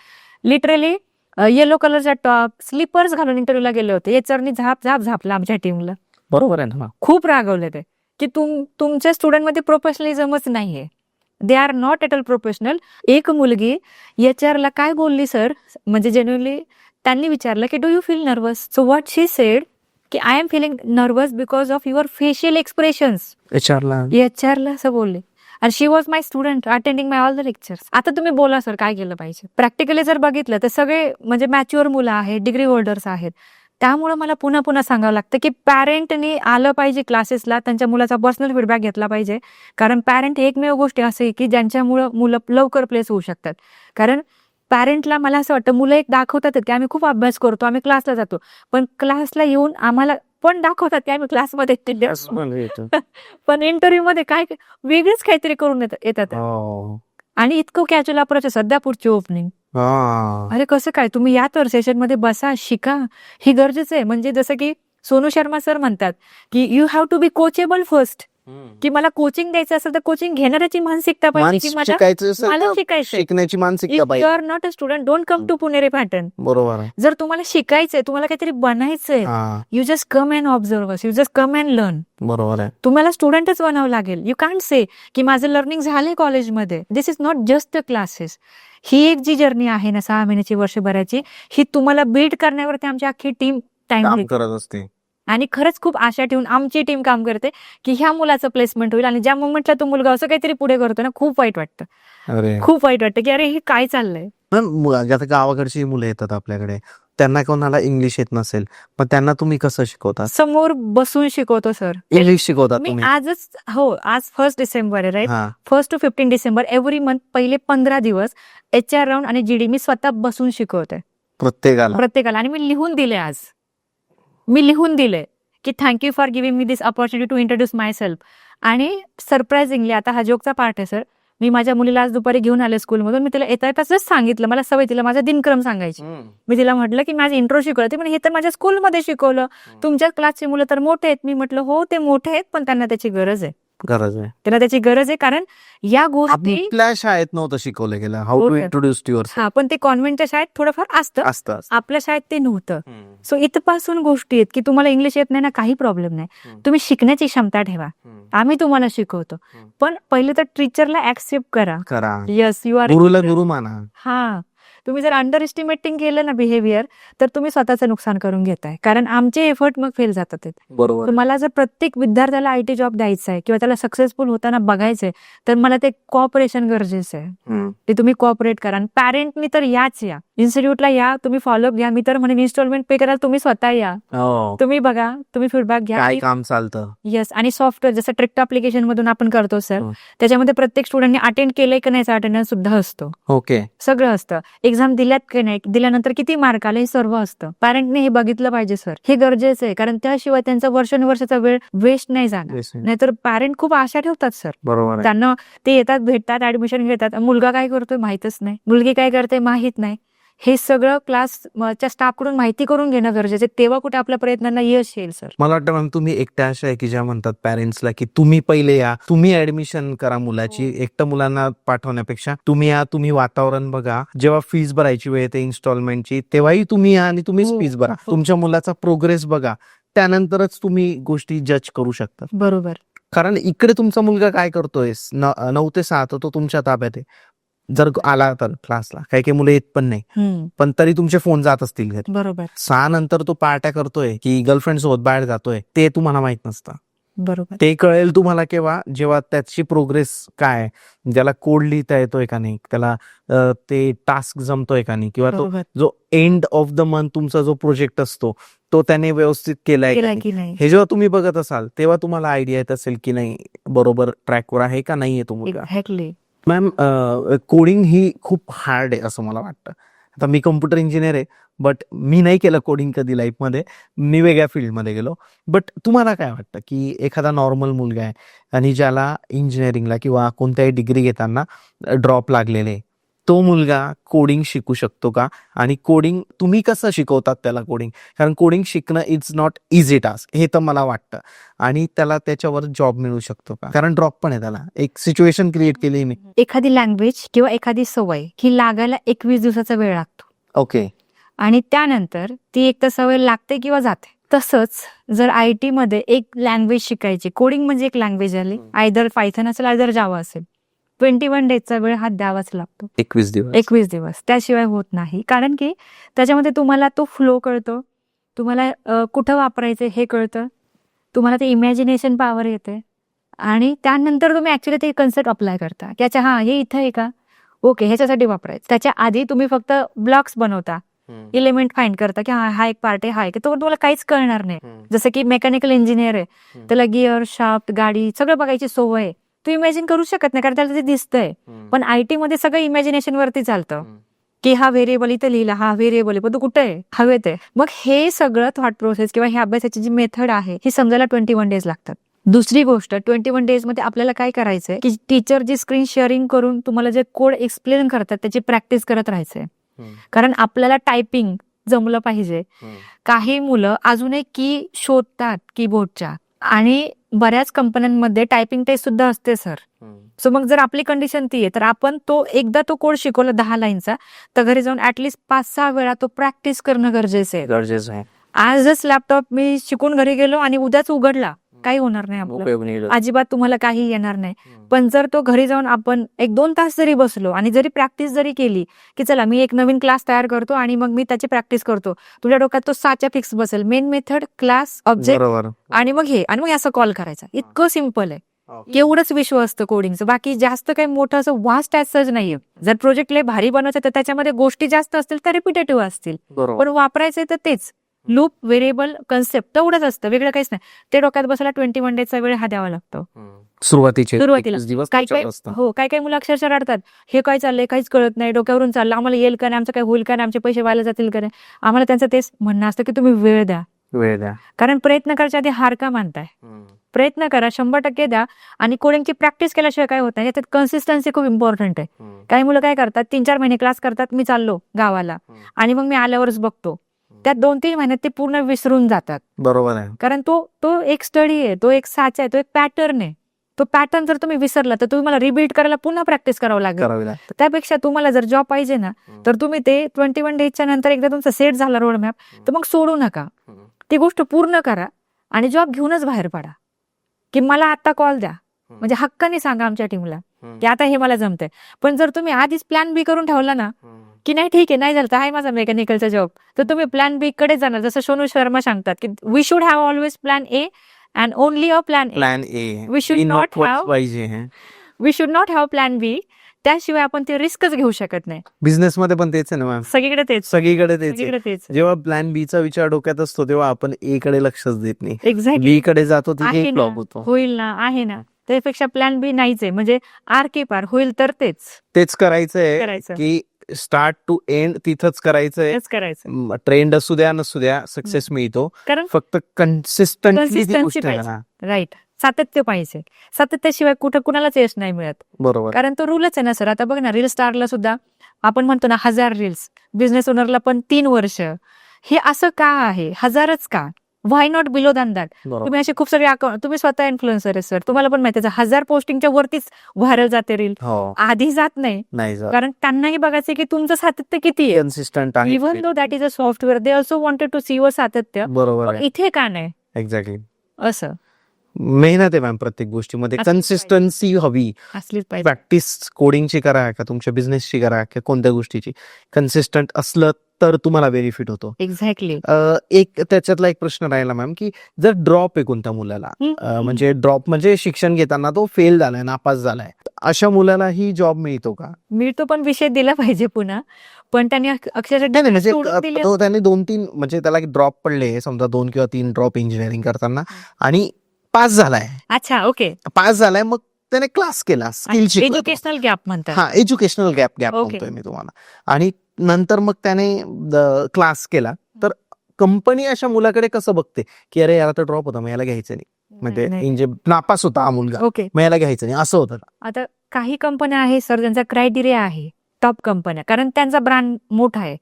लिटरली येलो कलरचा टॉप स्लीपर्स घालून इंटरव्ह्यूला गेले होते. एचआरनी झापला आमच्या टीमला. बरोबर आहे ना. खूप रागवले ते की तुमच्या स्टुडंटमध्ये प्रोफेशनलिझमच नाहीये. They are not at all professional. एक मुलगी एचआरला काय बोलली सर, म्हणजे जेन्युअनली त्यांनी विचारलं की do you feel nervous, so what she said की I am feeling nervous because of your facial expressions. एचआरला असं बोलले. आणि she was my student attending my all the lectures. आता तुम्ही बोला सर काय केलं पाहिजे. प्रॅक्टिकली जर बघितलं तर सगळे म्हणजे मॅच्युअर मुलं आहेत, डिग्री होल्डर्स आहेत. त्यामुळे मला पुन्हा सांगावं लागतं की पॅरेंटनी आलं पाहिजे क्लासेसला, त्यांच्या मुलाचा पर्सनल फीडबॅक घेतला पाहिजे. कारण पॅरेंट एकमेव गोष्ट असे की ज्यांच्यामुळे मुलं लवकर प्लेस होऊ शकतात. कारण पॅरेंटला मला असं वाटतं मुलं एक दाखवतात की आम्ही खूप अभ्यास करतो, आम्ही क्लासला जातो, पण क्लासला येऊन आम्हाला पण दाखवतात की आम्ही क्लासमध्ये पण इंटरव्ह्यू मध्ये काय वेगळीच काहीतरी करून येतात. आणि इतकं कॅज्युअल अप्रोच आहे सध्या पुढची ओपनिंग. अरे कसं काय, तुम्ही या तर सेशन मध्ये बसा, शिका, ही गरजेचं आहे. म्हणजे जसं की सोनू शर्मा सर म्हणतात की you have to be coachable first, की मला कोचिंग द्यायचं असेल तर कोचिंग घेणाऱ्याची मानसिकता पाहिजे की मला शिकायचं. शिकण्याची मानसिकता पाहिजे. You are not a student, don't come to Puneri pattern. बरोबर. जर तुम्हाला शिकायचंय, तुम्हाला काहीतरी बनायचंय, you just come and observe, you just come and learn. बरोबर आहे. तुम्हाला स्टुडंटच बनावं लागेल. यू कांट से की माझं लर्निंग झालंय कॉलेजमध्ये. This is not just the classes. ही एक जी जर्नी आहे ना 6 महिन्याची, वर्षभराची, ही तुम्हाला बिल्ड करण्यावरती आमची अख्खी टीम टाइम करत असते. आणि खरंच खूप आशा ठेवून आमची टीम काम करते की ह्या मुलाचं प्लेसमेंट होईल. आणि ज्या मोमेंटला तो मुलगा असं काहीतरी पुढे करतो ना, खूप वाईट वाटतं. खूप वाईट वाटतं की अरे हे काय चाललंय. आता गावाकडची मुलं येतात आपल्याकडे, त्यांना कोणाला इंग्लिश येत नसेल, पण त्यांना तुम्ही कसं शिकवता? समोर बसून शिकवतो सर. इंग्लिश शिकवता तुम्ही? आजच आज 1 डिसेंबर आहे, right. 1 to 15 December every month पहिले 15 दिवस HR राऊंड आणि GD मी स्वतः बसून शिकवते प्रत्येकाला. आणि मी लिहून दिले आज. मी लिहून दिले की thank you for giving me this opportunity to introduce myself. आणि सरप्राइझिंगली आता हा जोकचा पार्ट आहे सर. मी माझ्या मुलीला आज दुपारी घेऊन आले स्कूलमधून. मी तिला येता येताच सांगितलं, मला सवय, तिला माझा दिनक्रम सांगायची. मी तिला म्हटलं की माझी इंट्रो शिकवलं. पण हे तर माझ्या स्कूलमध्ये शिकवलं, तुमच्या क्लासची मुलं तर मोठे आहेत. मी म्हटलं हो ते मोठे आहेत, पण त्यांना त्याची गरज आहे. त्यांना त्याची गरज आहे, कारण या गोष्टी आपल्या शाळेत नव्हतं शिकवलं गेलं, how to introduce to your. हा, पण ते कॉन्व्हेंटच्या शाळेत थोडंफार असतं, आपल्या शाळेत ते नव्हतं. सो इथपासून गोष्टी आहेत की तुम्हाला इंग्लिश येत नाही ना, काही प्रॉब्लेम नाही, तुम्ही शिकण्याची क्षमता ठेवा, आम्ही तुम्हाला शिकवतो. पण पहिले तर टीचरला ऍक्सेप्ट करा. येस, यू आर गुरुला गुरु माना. हा, तुम्ही जर अंडर एस्टिमेटिंग केलं ना बिहेवियर, तर तुम्ही स्वतःचं नुकसान करून घेताय, कारण आमचे एफर्ट मग फेल जातात. बरोबर. मला जर प्रत्येक विद्यार्थ्याला आयटी जॉब द्यायचा आहे किंवा त्याला सक्सेसफुल होताना बघायचंय, तर मला ते कॉपरेशन गरजेचं आहे. ते तुम्ही कॉपरेट करा. पॅरेंटनी तर या इन्स्टिट्यूटला या, तुम्ही फॉलोअप घ्या. मी तर म्हणेन इन्स्टॉलमेंट पे कराल, तुम्ही स्वतः या, तुम्ही बघा, तुम्ही फीडबॅक घ्या, काय काम चालतं. येस. आणि सॉफ्टवेअर जसं ट्रिक्ट अप्लिकेशन मधून आपण करतो सर, त्याच्यामध्ये प्रत्येक स्टुडंटने अटेंड केलंय की नाही अटेंडन्स सुद्धा असतो. ओके, सगळं असतं. एक्झाम दिल्यात की नाही, दिल्यानंतर किती मार्क आले, हे सर्व असतं. पॅरेंटने हे बघितलं पाहिजे सर, हे गरजेचं आहे, कारण त्याशिवाय त्यांचा वर्षानुवर्षाचा वेळ वेस्ट नाही जाणार. नाहीतर पॅरेंट खूप आशा ठेवतात सर. बरोबर. त्यांना ते येतात, भेटतात, ऍडमिशन घेतात, मुलगा काय करतोय माहितच नाही, मुलगी काय करते माहित नाही. हे सगळं क्लासच्या स्टाफ कडून माहिती करून घेणं गरजेचं आहे, तेव्हा कुठे आपल्या प्रयत्नांना यश येईल सर. मला वाटतं मॅम तुम्ही एकट्या अशा आहे की ज्या म्हणतात पॅरेंट्सला की तुम्ही पहिले या, तुम्ही ऍडमिशन करा मुलाची. एकटं मुलांना पाठवण्यापेक्षा तुम्ही या, तुम्ही वातावरण बघा. जेव्हा फीस भरायची वेळ येते इन्स्टॉलमेंटची, तेव्हाही तुम्ही या आणि तुम्हीच फीस भरा. तुमच्या मुलाचा प्रोग्रेस बघा, त्यानंतरच तुम्ही गोष्टी जज करू शकता. बरोबर. कारण इकडे तुमचा मुलगा काय करतोय 9 ते 6 तर तो तुमच्या ताब्यात आहे. जर आला तर क्लासला, काही काही मुलं येत पण नाही, पण तरी तुमचे फोन जात असतील घरी. बरोबर. 6 नंतर तो पार्ट्या करतोय की गर्लफ्रेंड सोबत बाहेर जातोय, ते तुम्हाला माहित नसतं. बरोबर. ते कळेल तुम्हाला केव्हा, जेव्हा त्याची प्रोग्रेस काय, ज्याला कोड लिहिता येतोय का नाही, त्याला ते टास्क जमतोय का नाही, किंवा तो जो एंड ऑफ द मंथ तुमचा जो प्रोजेक्ट असतो तो त्याने व्यवस्थित केलाय की नाही, हे जेव्हा तुम्ही बघत असाल तेव्हा तुम्हाला आयडिया येत असेल की नाही बरोबर ट्रॅकवर आहे का नाहीये तो मुलगा. एक्झॅक्टली. मॅम, कोडिंग ही खूप हार्ड आहे असं मला वाटतं. आता मी कम्प्युटर इंजिनियर आहे, बट मी नाही केलं कोडिंग कधी लाईफमध्ये, मी वेगळ्या फील्डमध्ये गेलो. बट तुम्हाला काय वाटतं की एखादा नॉर्मल मुलगा आहे आणि ज्याला इंजिनिअरिंगला किंवा कोणत्याही डिग्री घेताना ड्रॉप लागलेले, तो मुलगा कोडिंग शिकू शकतो का? आणि कोडिंग तुम्ही कसं शिकवतात त्याला कोडिंग? कारण कोडिंग शिकणं इज नॉट इझी टास्क, हे तर मला वाटतं. आणि त्याला त्याच्यावर जॉब मिळू शकतो का? कारण ड्रॉप पण आहे, त्याला एक सिच्युएशन क्रिएट केली मी. एखादी लँग्वेज किंवा एखादी सवय ही लागायला 21 दिवसाचा वेळ लागतो. ओके. आणि त्यानंतर ती एक तर सवय लागते किंवा जाते. तसंच जर IT मध्ये एक लँग्वेज शिकायची, कोडिंग म्हणजे एक लँग्वेज आली, आयदर पायथन असेल आयदर जावा असेल, 21 डेजचा वेळ हा द्यावाच लागतो. 21 दिवस, त्याशिवाय होत नाही. कारण की त्याच्यामध्ये तुम्हाला तो फ्लो कळतो, तुम्हाला कुठं वापरायचं हे कळतं, तुम्हाला ते इमॅजिनेशन पॉवर येते, आणि त्यानंतर तुम्ही ऍक्च्युली ते कन्सेप्ट अप्लाय करता की अच्छा हे इथं आहे का, ओके ह्याच्यासाठी वापरायचं. त्याच्या आधी तुम्ही फक्त ब्लॉक्स बनवता, एलिमेंट फाइंड करता की हा एक पार्ट आहे, हा आहे, तो तुम्हाला काहीच कळणार नाही. जसं की मेकॅनिकल इंजिनियर आहे, त्याला गिअर, शाफ्ट, गाडी सगळं बघायची सवय आहे, तो इमॅजिन करू शकत नाही कारण त्याला ते दिसतंय. पण IT मध्ये सगळं इमॅजिनेशन वरती चालतं की हा व्हेरिएबल इथं लिहिला, हा व्हेरिएबल आहे, पण तो कुठे आहे, हवेत आहे. मग हे सगळं थॉट प्रोसेस किंवा हे अभ्यासाची जी मेथड आहे ही समजायला 21 डेज लागतात. दुसरी गोष्ट, 21 डेज मध्ये आपल्याला काय करायचंय की टीचर जी स्क्रीन शेअरिंग करून तुम्हाला जे कोड एक्सप्लेन करतात त्याची प्रॅक्टिस करत राहायचंय. कारण आपल्याला टायपिंग जमलं पाहिजे. काही मुलं अजूनही की शोधतात कीबोर्डच्या, आणि बऱ्याच कंपन्यांमध्ये टायपिंग टेस्ट सुद्धा असते सर. सो मग जर आपली कंडिशन ती आहे तर आपण एकदा तो कोड शिकवला 10 लाईनचा, तर घरी जाऊन ऍटलिस्ट 5-6 वेळा तो प्रॅक्टिस करणं गरजेचं आहे. आजच लॅपटॉप मी शिकून घरी गेलो आणि उद्याच उघडला, काही होणार नाही आपलं, अजिबात तुम्हाला काही येणार नाही. पण जर तो घरी जाऊन आपण 1-2 तास जरी बसलो आणि जरी प्रॅक्टिस जरी केली की चला मी एक नवीन क्लास तयार करतो आणि मग मी त्याची प्रॅक्टिस करतो, तुझ्या डोक्यात तो 6च्या फिक्स बसेल. मेन मेथड, क्लास, ऑब्जेक्ट, आणि मग असं कॉल करायचा. इतकं सिम्पल आहे. एवढंच विश्व असतं कोडिंगचं, बाकी जास्त काही मोठं असं वास्ट ॲज नाहीये. जर प्रोजेक्ट लय भारी बनवायचं तर त्याच्यामध्ये गोष्टी जास्त असतील तर रिपिटेटिव्ह असतील, पण वापरायचे तर तेच लूप, व्हेरिएबल, कन्सेप्ट तेवढंच असतं, वेगळं काहीच नाही. ते डोक्यात बसायला 21 डेजचा वेळ हा द्यावा लागतो. सुरुवातीला काही मुलं अक्षरशः रडतात, हे काय चाललंय काहीच कळत नाही, डोक्यावरून चाललं, आम्हाला येईल का नाही, आमचं काय होईल का नाही, आमचे पैसे वाया जातील का नाही. आम्हाला त्यांचं तेच म्हणणं असतं की तुम्ही वेळ द्या, वेळ द्या. कारण प्रयत्न करायच्या आधी हार का मानताय? प्रयत्न करा, 100% द्या. आणि कोडिंगची प्रॅक्टिस केल्याशिवाय काय होत नाही. याच्यात कन्सिस्टन्सी खूप इम्पॉर्टंट आहे. काही मुलं काय करतात, 3-4 महिने क्लास करतात, मी चाललो गावाला आणि मग मी आल्यावरच बघतो. त्यात 2-3 महिन्यात ते पूर्ण विसरून जातात. बरोबर आहे. कारण तो एक स्टडी आहे, तो एक साचा आहे, तो एक पॅटर्न आहे. तो पॅटर्न जर तुम्ही विसरला तर तुम्हाला रिबिल्ड करायला पुन्हा प्रॅक्टिस करावं लागेल. करावी लागते. त्यापेक्षा तुम्हाला जर जॉब पाहिजे ना, तर तुम्ही ते 21 डेजच्या नंतर एकदा तुमचा सेट झाला रोड मॅप, तर मग सोडू नका. ती गोष्ट पूर्ण करा आणि जॉब घेऊनच बाहेर पडा. की मला आता कॉल द्या, म्हणजे हक्काने सांगा आमच्या टीमला की आता हे मला जमतंय. पण जर तुम्ही आधीच प्लॅन बी करून ठेवला ना, की नाही ठीक आहे, नाही झालं तर आहे माझा मेकॅनिकलचा जॉब, तर तुम्ही प्लॅन बी कडे जाणार. जसं सोनू शर्मा सांगतात की we should have always plan A and only a plan A. We should not have- पाहिजे. We should not have plan B. त्याशिवाय आपण ते रिस्कच घेऊ शकत नाही. बिझनेस मध्ये पण तेच आहे ना मॅम, सगळीकडे तेच सगळीकडे तेच आहे. सगळीकडे तेच जेव्हा प्लॅन बी चा विचार डोक्यात असतो तेव्हा आपण ए कडे लक्षच देत नाही. एक्झॅक्टली बी कडे जातो आहे तिथे ना, फ्लॉप होतो. होईल ना, आहे ना. त्यापेक्षा प्लॅन बी नाहीच आहे. म्हणजे आर के पार होईल तर तेच करायचंय करायचं, की स्टार्ट टू एंड तिथंच करायचंय. तेच करायचं. ट्रेंड असू द्या नसू द्या सक्सेस मिळतो. कारण फक्त कन्सिस्टंटली ती Consistency गोष्ट आहे पाहिजे. ना. राईट, सातत्य पाहिजे. सातत्याशिवाय कुठं कुणालाच यश नाही मिळत. बरोबर. कारण तो रूलच आहे ना सर. आता बघ ना, रील स्टारला सुद्धा आपण म्हणतो ना 1000 रील्स, बिझनेस ओनरला पण 3 वर्ष. हे असं का आहे? 1000च का? व्हाय नॉट बिलो दॅन दॅट? बरोबर. तुम्ही असे खूप सारे अकाउंट, तुम्ही स्वतः इन्फ्लुएन्सर आहे सर, तुम्हाला पण माहिती आहे 1000 पोस्टिंगच्या वरतीच व्हायरल जाते रील, हो, आधी जात नाही. नाही जात. कारण त्यांनाही बघायचं की तुमचं सातत्य किती आहे. कन्सिस्टंट आहे. Even though that is a software, they also wanted to see your सातत्य. बरोबर मग आहे. इथे का नाही एक्झॅक्टली. असं? मेहनत आहे मॅम प्रत्येक गोष्टीमध्ये. असलीच कन्सिस्टन्सी हवी. असलीच पाहिजे. प्रॅक्टिस कोडिंगची करा का तुमच्या बिझनेसची करा का कोणत्या गोष्टीची, कन्सिस्टंट असलं तर तुम्हाला बेनिफिट होतो. एक्झॅक्टली. एक त्याच्यातला एक प्रश्न राहिला मॅम की जर ड्रॉप आहे कोणत्या मुलाला, म्हणजे ड्रॉप म्हणजे शिक्षण घेताना तो फेल झालाय, नापास झालाय, अशा मुलालाही जॉब मिळतो का? मिळतो, पण विषय दिला पाहिजे पुन्हा. पण त्यांनी अक्षरशः नाही म्हणजे सोडून दिले. तो त्याने 2-3 म्हणजे त्याला ड्रॉप पडले समजा 2 किंवा 3 ड्रॉप इंजिनिअरिंग करताना आणि पास झालाय, अच्छा, ओके. पास झालाय, मग त्याने क्लास केला, स्किल शिकला. एज्युकेशनल गॅप म्हणतात. हा, एज्युकेशनल गॅप Okay. म्हणतोय मी तुम्हाला. आणि नंतर मग त्याने क्लास केला, तर कंपनी अशा मुलाकडे कसं बघते की अरे याला तर ड्रॉप होता, मग याला घ्यायचं नाही, म्हणजे नापास होता हा मुलगा, ओके. मग याला घ्यायचं नाही, असं होतं. आता काही कंपन्या आहे सर, त्यांचा क्रायटेरिया आहे टॉप कंपन्या, कारण त्यांचा ब्रँड मोठा आहे.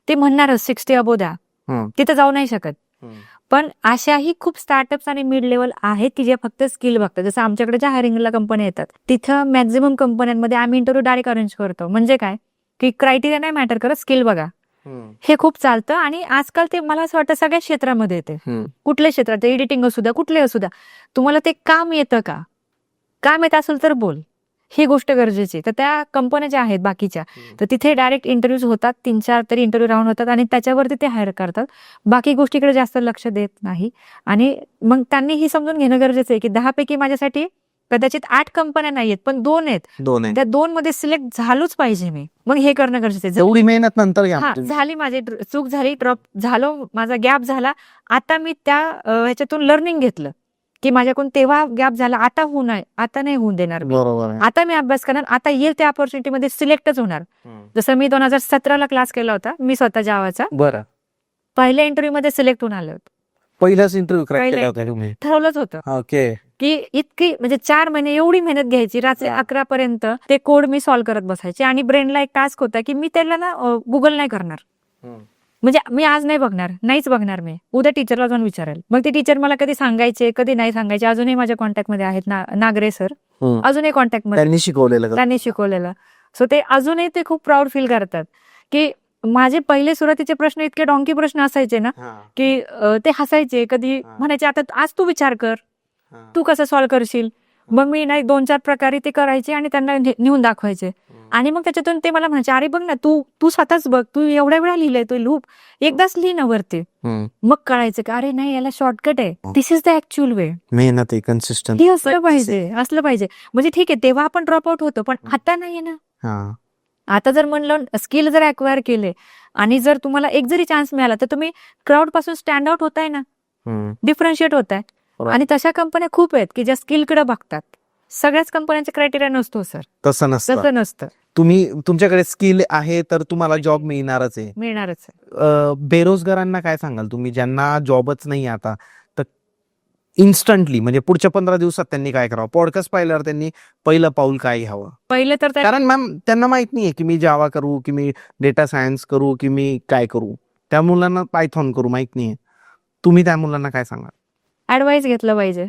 ते म्हणणार 60 अबो द्या, तिथे जाऊ नाही शकत. पण अशाही खूप स्टार्टअप्स आणि मिड लेवल आहेत की जे फक्त स्किल बघतात. जसं आमच्याकडे ज्या हायरिंगला कंपन्या येतात, तिथं मॅक्झिमम कंपन्यांमध्ये आम्ही इंटरव्ह्यू डायरेक्ट अरेंज करतो. म्हणजे काय की क्रायटेरिया नाही मॅटर करत, स्किल बघा. हे खूप चालतं आणि आजकाल ते मला असं वाटतं सगळ्या क्षेत्रामध्ये येते. कुठल्या क्षेत्रात, एडिटिंग असू द्या, कुठले असू द्या, तुम्हाला ते काम येतं का? काम येत असेल तर बोल, ही गोष्ट गरजेची. तर त्या कंपन्या ज्या आहेत बाकीच्या, तर तिथे डायरेक्ट इंटरव्ह्यूज होतात, 3-4 तरी इंटरव्ह्यू राऊंड होतात आणि त्याच्यावरती ते हायर करतात. बाकी गोष्टीकडे जास्त लक्ष देत नाही. आणि मग त्यांनी ही समजून घेणं गरजेचं आहे की 10 पैकी माझ्यासाठी कदाचित 8 कंपन्या नाहीयेत, पण 2 आहेत. 2 आहे, त्या 2 मध्ये सिलेक्ट झालोच पाहिजे मी. मग हे करणं गरजेचं आहे. एवढी मेहनत नंतर घ्या हा, तुम्ही. झाली माझी चूक झाली, ड्रॉप झालो, माझा गॅप झाला. आता मी त्या ह्याच्यातून लर्निंग घेतलं की माझ्याकडून तेव्हा गॅप झाला, आता होऊ नये, आता नाही होऊन देणार मी. बरोबर आहे. आता मी अभ्यास करणार, आता येईल त्या ऑपॉर्च्युनिटीमध्ये सिलेक्टच होणार. जसं मी 2017ला क्लास केला होता, मी स्वतः जावाचा. बरं, पहिल्या इंटरव्ह्यू मध्ये सिलेक्ट होऊन आले होते. पहिलाच इंटरव्ह्यू क्रॅक पहिला केला होता तुम्ही? ठरवलंच होतं ओके. की इतकी म्हणजे 4 महिने एवढी मेहनत घ्यायची, रात्री 11 पर्यंत ते कोड मी सॉल्व्ह करत बसायचे. आणि ब्रेनला एक टास्क होता की मी त्याला ना गुगल नाही करणार. म्हणजे मी आज नाही बघणार, नाहीच बघणार मी, उद्या टीचरला जाऊन विचारेल. मग ते टीचर मला कधी सांगायचे, कधी नाही सांगायचे. अजूनही माझ्या कॉन्टॅक्टमध्ये आहेत नागरे सर, अजूनही कॉन्टॅक्टमध्ये, त्यांनी शिकवलेलं का? त्यांनी शिकवलेलं. सो ते अजूनही ते खूप प्राऊड फील करतात की माझे पहिले सुरुवातीचे प्रश्न इतके डॉंकी प्रश्न असायचे ना की ते हसायचे. कधी म्हणायचे आता आज तू विचार कर, तू कसं सॉल्व्ह करशील. मग मी नाही 2-4 प्रकारे ते करायचे आणि त्यांना नेऊन दाखवायचे. आणि मग त्याच्यातून ते मला म्हणायचे, अरे बघ ना, तू स्वतःच बघ, तू एवढ्या वेळा लिहिलंय तो लूप, एकदाच लिहि ना वरती. मग कळायचं की अरे नाही, याला शॉर्टकट आहे, दिस इज द ऍक्च्युअल वे. मेहनत आहे, कन्सिस्टंट हे असलं पाहिजे. म्हणजे ठीक आहे, तेव्हा आपण ड्रॉप आउट होतो, पण आता नाहीये ना. आता जर म्हणलं स्किल जर अक्वायर केले आणि जर तुम्हाला एक जरी चान्स मिळाला, तर तुम्ही क्राऊड पासून स्टँड आउट होताय ना, डिफरन्शिएट होताय. आणि तशा कंपन्या खूप आहेत की ज्या स्किलकडे बघतात. सगळ्याच कंपन्यांचा क्रायटेरिया नसतो सर, तसं तसं नसतं. तुम्ही तुमच्याकडे स्किल आहे तर तुम्हाला जॉब मिळणारच आहे. मिळणारच आहे. बेरोजगारांना काय सांगाल तुम्ही, ज्यांना जॉबच नाही आता, तर इन्स्टंटली म्हणजे पुढच्या 15 दिवसात त्यांनी काय करावं? पॉडकास्ट पाहिल्यावर त्यांनी पहिलं पाऊल काय घ्यावं? पहिलं तर कारण मॅम त्यांना माहित नाहीये की मी जावा करू, की मी डेटा सायन्स करू, की मी काय करू. त्या मुलांना पायथॉन करू माहित नाहीये. तुम्ही त्या मुलांना काय सांगाल? ऍडवाइस घेतलं पाहिजे,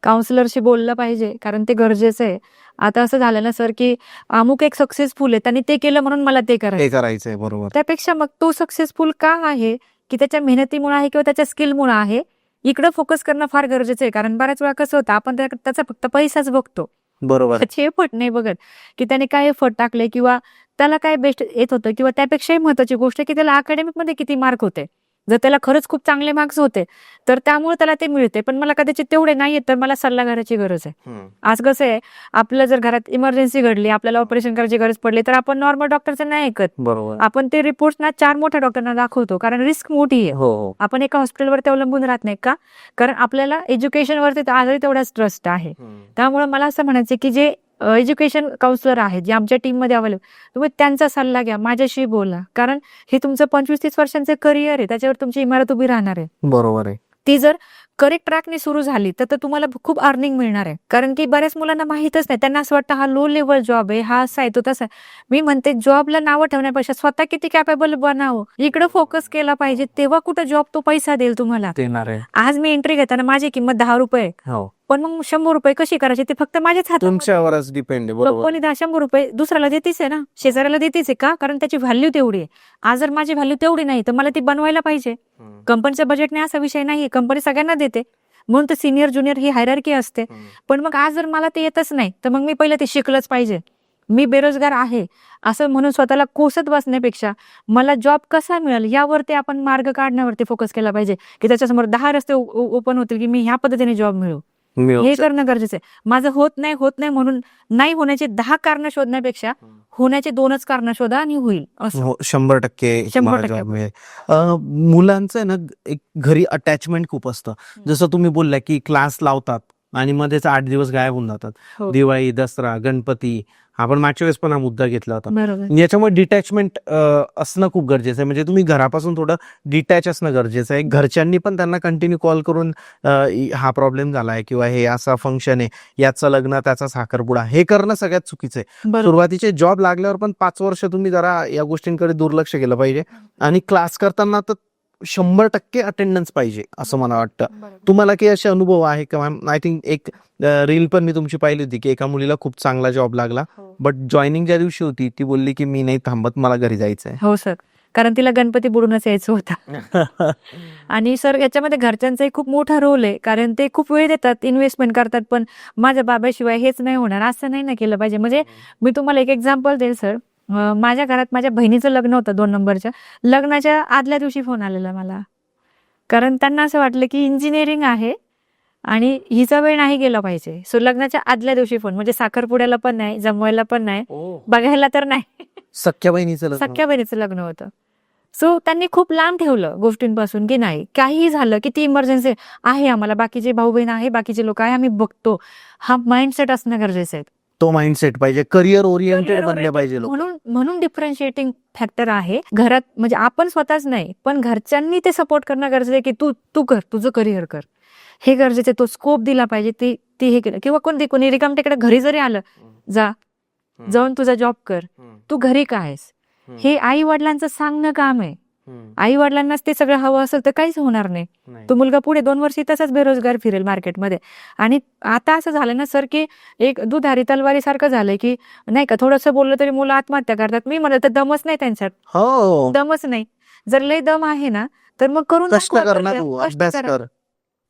काउन्सिलरशी बोललं पाहिजे, कारण ते गरजेचं आहे. आता असं झालं ना सर, की अमुक एक सक्सेसफुल आहे, त्यांनी ते केलं म्हणून मला ते करायचं. ते करायचंय, बरोबर. त्यापेक्षा मग तो सक्सेसफुल का आहे, की त्याच्या मेहनतीमुळे आहे किंवा त्याच्या स्किलमुळे आहे, इकडं फोकस करणं फार गरजेचं आहे. कारण बऱ्याच वेळा कसं होतं, आपण त्याचा फक्त पैसाच बघतो, बरोबर. त्याचे एफर्ट नाही बघत, की त्याने काय एफर्ट टाकले किंवा त्याला काय बेस्ट येत होतं, किंवा त्यापेक्षाही महत्वाची गोष्ट की त्याला अकॅडमिक मध्ये किती मार्क होते. जर त्याला खरंच खूप चांगले मार्क्स होते तर त्यामुळे त्याला ते मिळते, पण मला कदाचित तेवढे नाहीये, तर मला सल्लागाराची गरज आहे. आज कसं आहे, आपलं जर घरात इमर्जन्सी घडली, आपल्याला ऑपरेशन करायची गरज पडली, तर आपण नॉर्मल डॉक्टरचं नाही ऐकत. बरोबर. आपण ते रिपोर्ट ना 4 मोठ्या डॉक्टरांना दाखवतो, कारण रिस्क मोठी आहे. हो. आपण एका हॉस्पिटलवरती अवलंबून राहत नाही का, कारण आपल्याला एज्युकेशनवरती आजही तेवढाच ट्रस्ट आहे. त्यामुळे मला असं म्हणायचं की जे एज्युकेशन काउन्सिलर आहेत, जे आमच्या टीम मध्ये अवेलेबल, तुम्ही त्यांचा सल्ला घ्या, माझ्याशी बोला, कारण हे तुमचं 25-30 वर्षांचं करिअर आहे, त्याच्यावर तुमची इमारत उभी राहणार आहे. बरोबर आहे. ती जर करेक्ट ट्रॅकने सुरू झाली तर तुम्हाला खूप अर्निंग मिळणार आहे. कारण की बऱ्याच मुलांना माहितच नाही, त्यांना असं वाटतं हा लो लेवल जॉब आहे, हा असा आहे तो तसा आहे. मी म्हणते जॉबला नावं ठेवण्यापेक्षा स्वतः किती कॅपेबल बनावं, इकडे फोकस केला पाहिजे, तेव्हा कुठं जॉब तो पैसा देईल तुम्हाला. देणार आहे. आज मी एंट्री घेताना माझी किंमत 10 रुपये, हो, पण मग 100 रुपये कशी करायची ते फक्त माझ्याच हातात. तुमच्यावरच डिपेंड आहे. बरोबर. कोणी 100 रुपये दुसऱ्याला देतीच आहे ना, शेजाऱ्याला देतीच आहे का, कारण त्याची व्हॅल्यू तेवढी आहे. आज जर माझी व्हॅल्यू तेवढी नाही तर मला ती बनवायला पाहिजे. कंपनीच्या बजेटने असा विषय नाहीये, कंपनी सगळ्यांना देते, म्हणून तर सिनियर ज्युनियर ही हायरार्की असते. पण मग आज जर मला ते येतच नाही तर मग मी पहिलं ते शिकलंच पाहिजे. मी बेरोजगार आहे असं म्हणून स्वतःला कोसत बसण्यापेक्षा मला जॉब कसा मिळेल यावरती आपण मार्ग काढण्यावरती फोकस केला पाहिजे, की त्याच्यासमोर 10 रस्ते ओपन होतील की मी ह्या पद्धतीने जॉब मिळू. हे करणं गरजेचं आहे. माझं होत नाही म्हणून नाही होण्याचे 10 कारण शोधण्यापेक्षा होण्याचे 2च कारण शोधा आणि होईल असं. हो, 100% 100% job मिळेल. मुलांचं आहे ना, एक घरी अटॅचमेंट खूप असतं. जसं तुम्ही बोलला की क्लास लावतात आणि मध्येच 8 दिवस गायब होऊन जातात. हो. दिवाळी, दसरा, गणपती, आपण मागच्या वेळेस पण हा मुद्दा घेतला होता. बरोबर. याच्यामुळे डिटॅचमेंट असणं खूप गरजेचं आहे. म्हणजे तुम्ही घरापासून थोडं डिटॅच असणं गरजेचं आहे. घरच्यांनी पण त्यांना कंटिन्यू कॉल करून हा प्रॉब्लेम झालाय किंवा हे असा फंक्शन आहे, याचं लग्न, त्याचा साखरपुडा, हे करणं सगळ्यात चुकीचं आहे. बरोबर. सुरुवातीचे जॉब लागल्यावर पण 5 वर्ष तुम्ही जरा या गोष्टींकडे दुर्लक्ष केलं पाहिजे. आणि क्लास करताना तर 100% अटेंडन्स पाहिजे असं मला वाटतं. तुम्हाला काही असे अनुभव आहे का मॅम? आय थिंक एक रील पण मी तुमची पाहिली होती की एका मुलीला खूप चांगला जॉब लागला, बट जॉईनिंग ज्या दिवशी होती ती बोलली की मी नाही थांबत, मला घरी जायचंय. हो सर, कारण तिला गणपती बुडूनच यायचं होतं. आणि सर याच्यामध्ये घरच्यांचाही खूप मोठा रोल आहे, कारण ते खूप वेळ देतात, इन्व्हेस्टमेंट करतात, पण माझ्या बाबाशिवाय हेच नाही होणार असं नाही ना केलं पाहिजे. म्हणजे मी तुम्हाला एक एक्झाम्पल देईल सर. माझ्या घरात माझ्या बहिणीचं लग्न होतं 2 नंबरच्या. लग्नाच्या आदल्या दिवशी फोन आलेला मला, कारण त्यांना असं वाटलं की इंजिनिअरिंग आहे आणि हिचा वेळ नाही गेला पाहिजे. सो लग्नाच्या आदल्या दिवशी फोन, म्हणजे साखरपुड्याला पण नाही, जमवायला पण नाही, बघायला तर नाही. सख्या बहिणीचं लग्न. सख्या बहिणीचं लग्न होतं. सो त्यांनी खूप लांब ठेवलं गोष्टींपासून, की नाही काहीही झालं की ती इमर्जन्सी आहे, आम्हाला बाकीचे भाऊ बहीण आहे, बाकीचे लोक आहे, आम्ही बघतो. हा माइंडसेट असणं गरजेचं आहे. तो माइंडसेट पाहिजे, करिअर ओरिएंटेड बनले पाहिजे लोक. म्हणून डिफरन्शिएटिंग फॅक्टर आहे घरात. म्हणजे आपण स्वतःच नाही, पण घरच्यांनी ते सपोर्ट करणं गरजेचं आहे, की तू कर, तुझं करिअर कर, हे गरजेचं आहे. तो स्कोप दिला पाहिजे, ती हे केलं. किंवा कोणी रिकामटेकडे घरी जरी आलं, जाऊन तुझा जॉब कर, तू घरी काय आहेस, हे आई वडिलांचं सांगणं काम आहे. आई वडिलांनाच ते सगळं हवं असेल तर काहीच होणार नाही. तो मुलगा पुढे 2 वर्षी तसाच बेरोजगार फिरेल मार्केटमध्ये. आणि आता असं झालं ना सर, की एक दुधारी तलवारी सारखं झालंय, की नाही का थोडंसं बोललं तरी मुलं आत्महत्या करतात. मी म्हणत दमच नाही त्यांच्यात, हो, दमच नाही. जर लय दम आहे ना तर मग करून कष्ट कर ना, तू अभ्यास कर.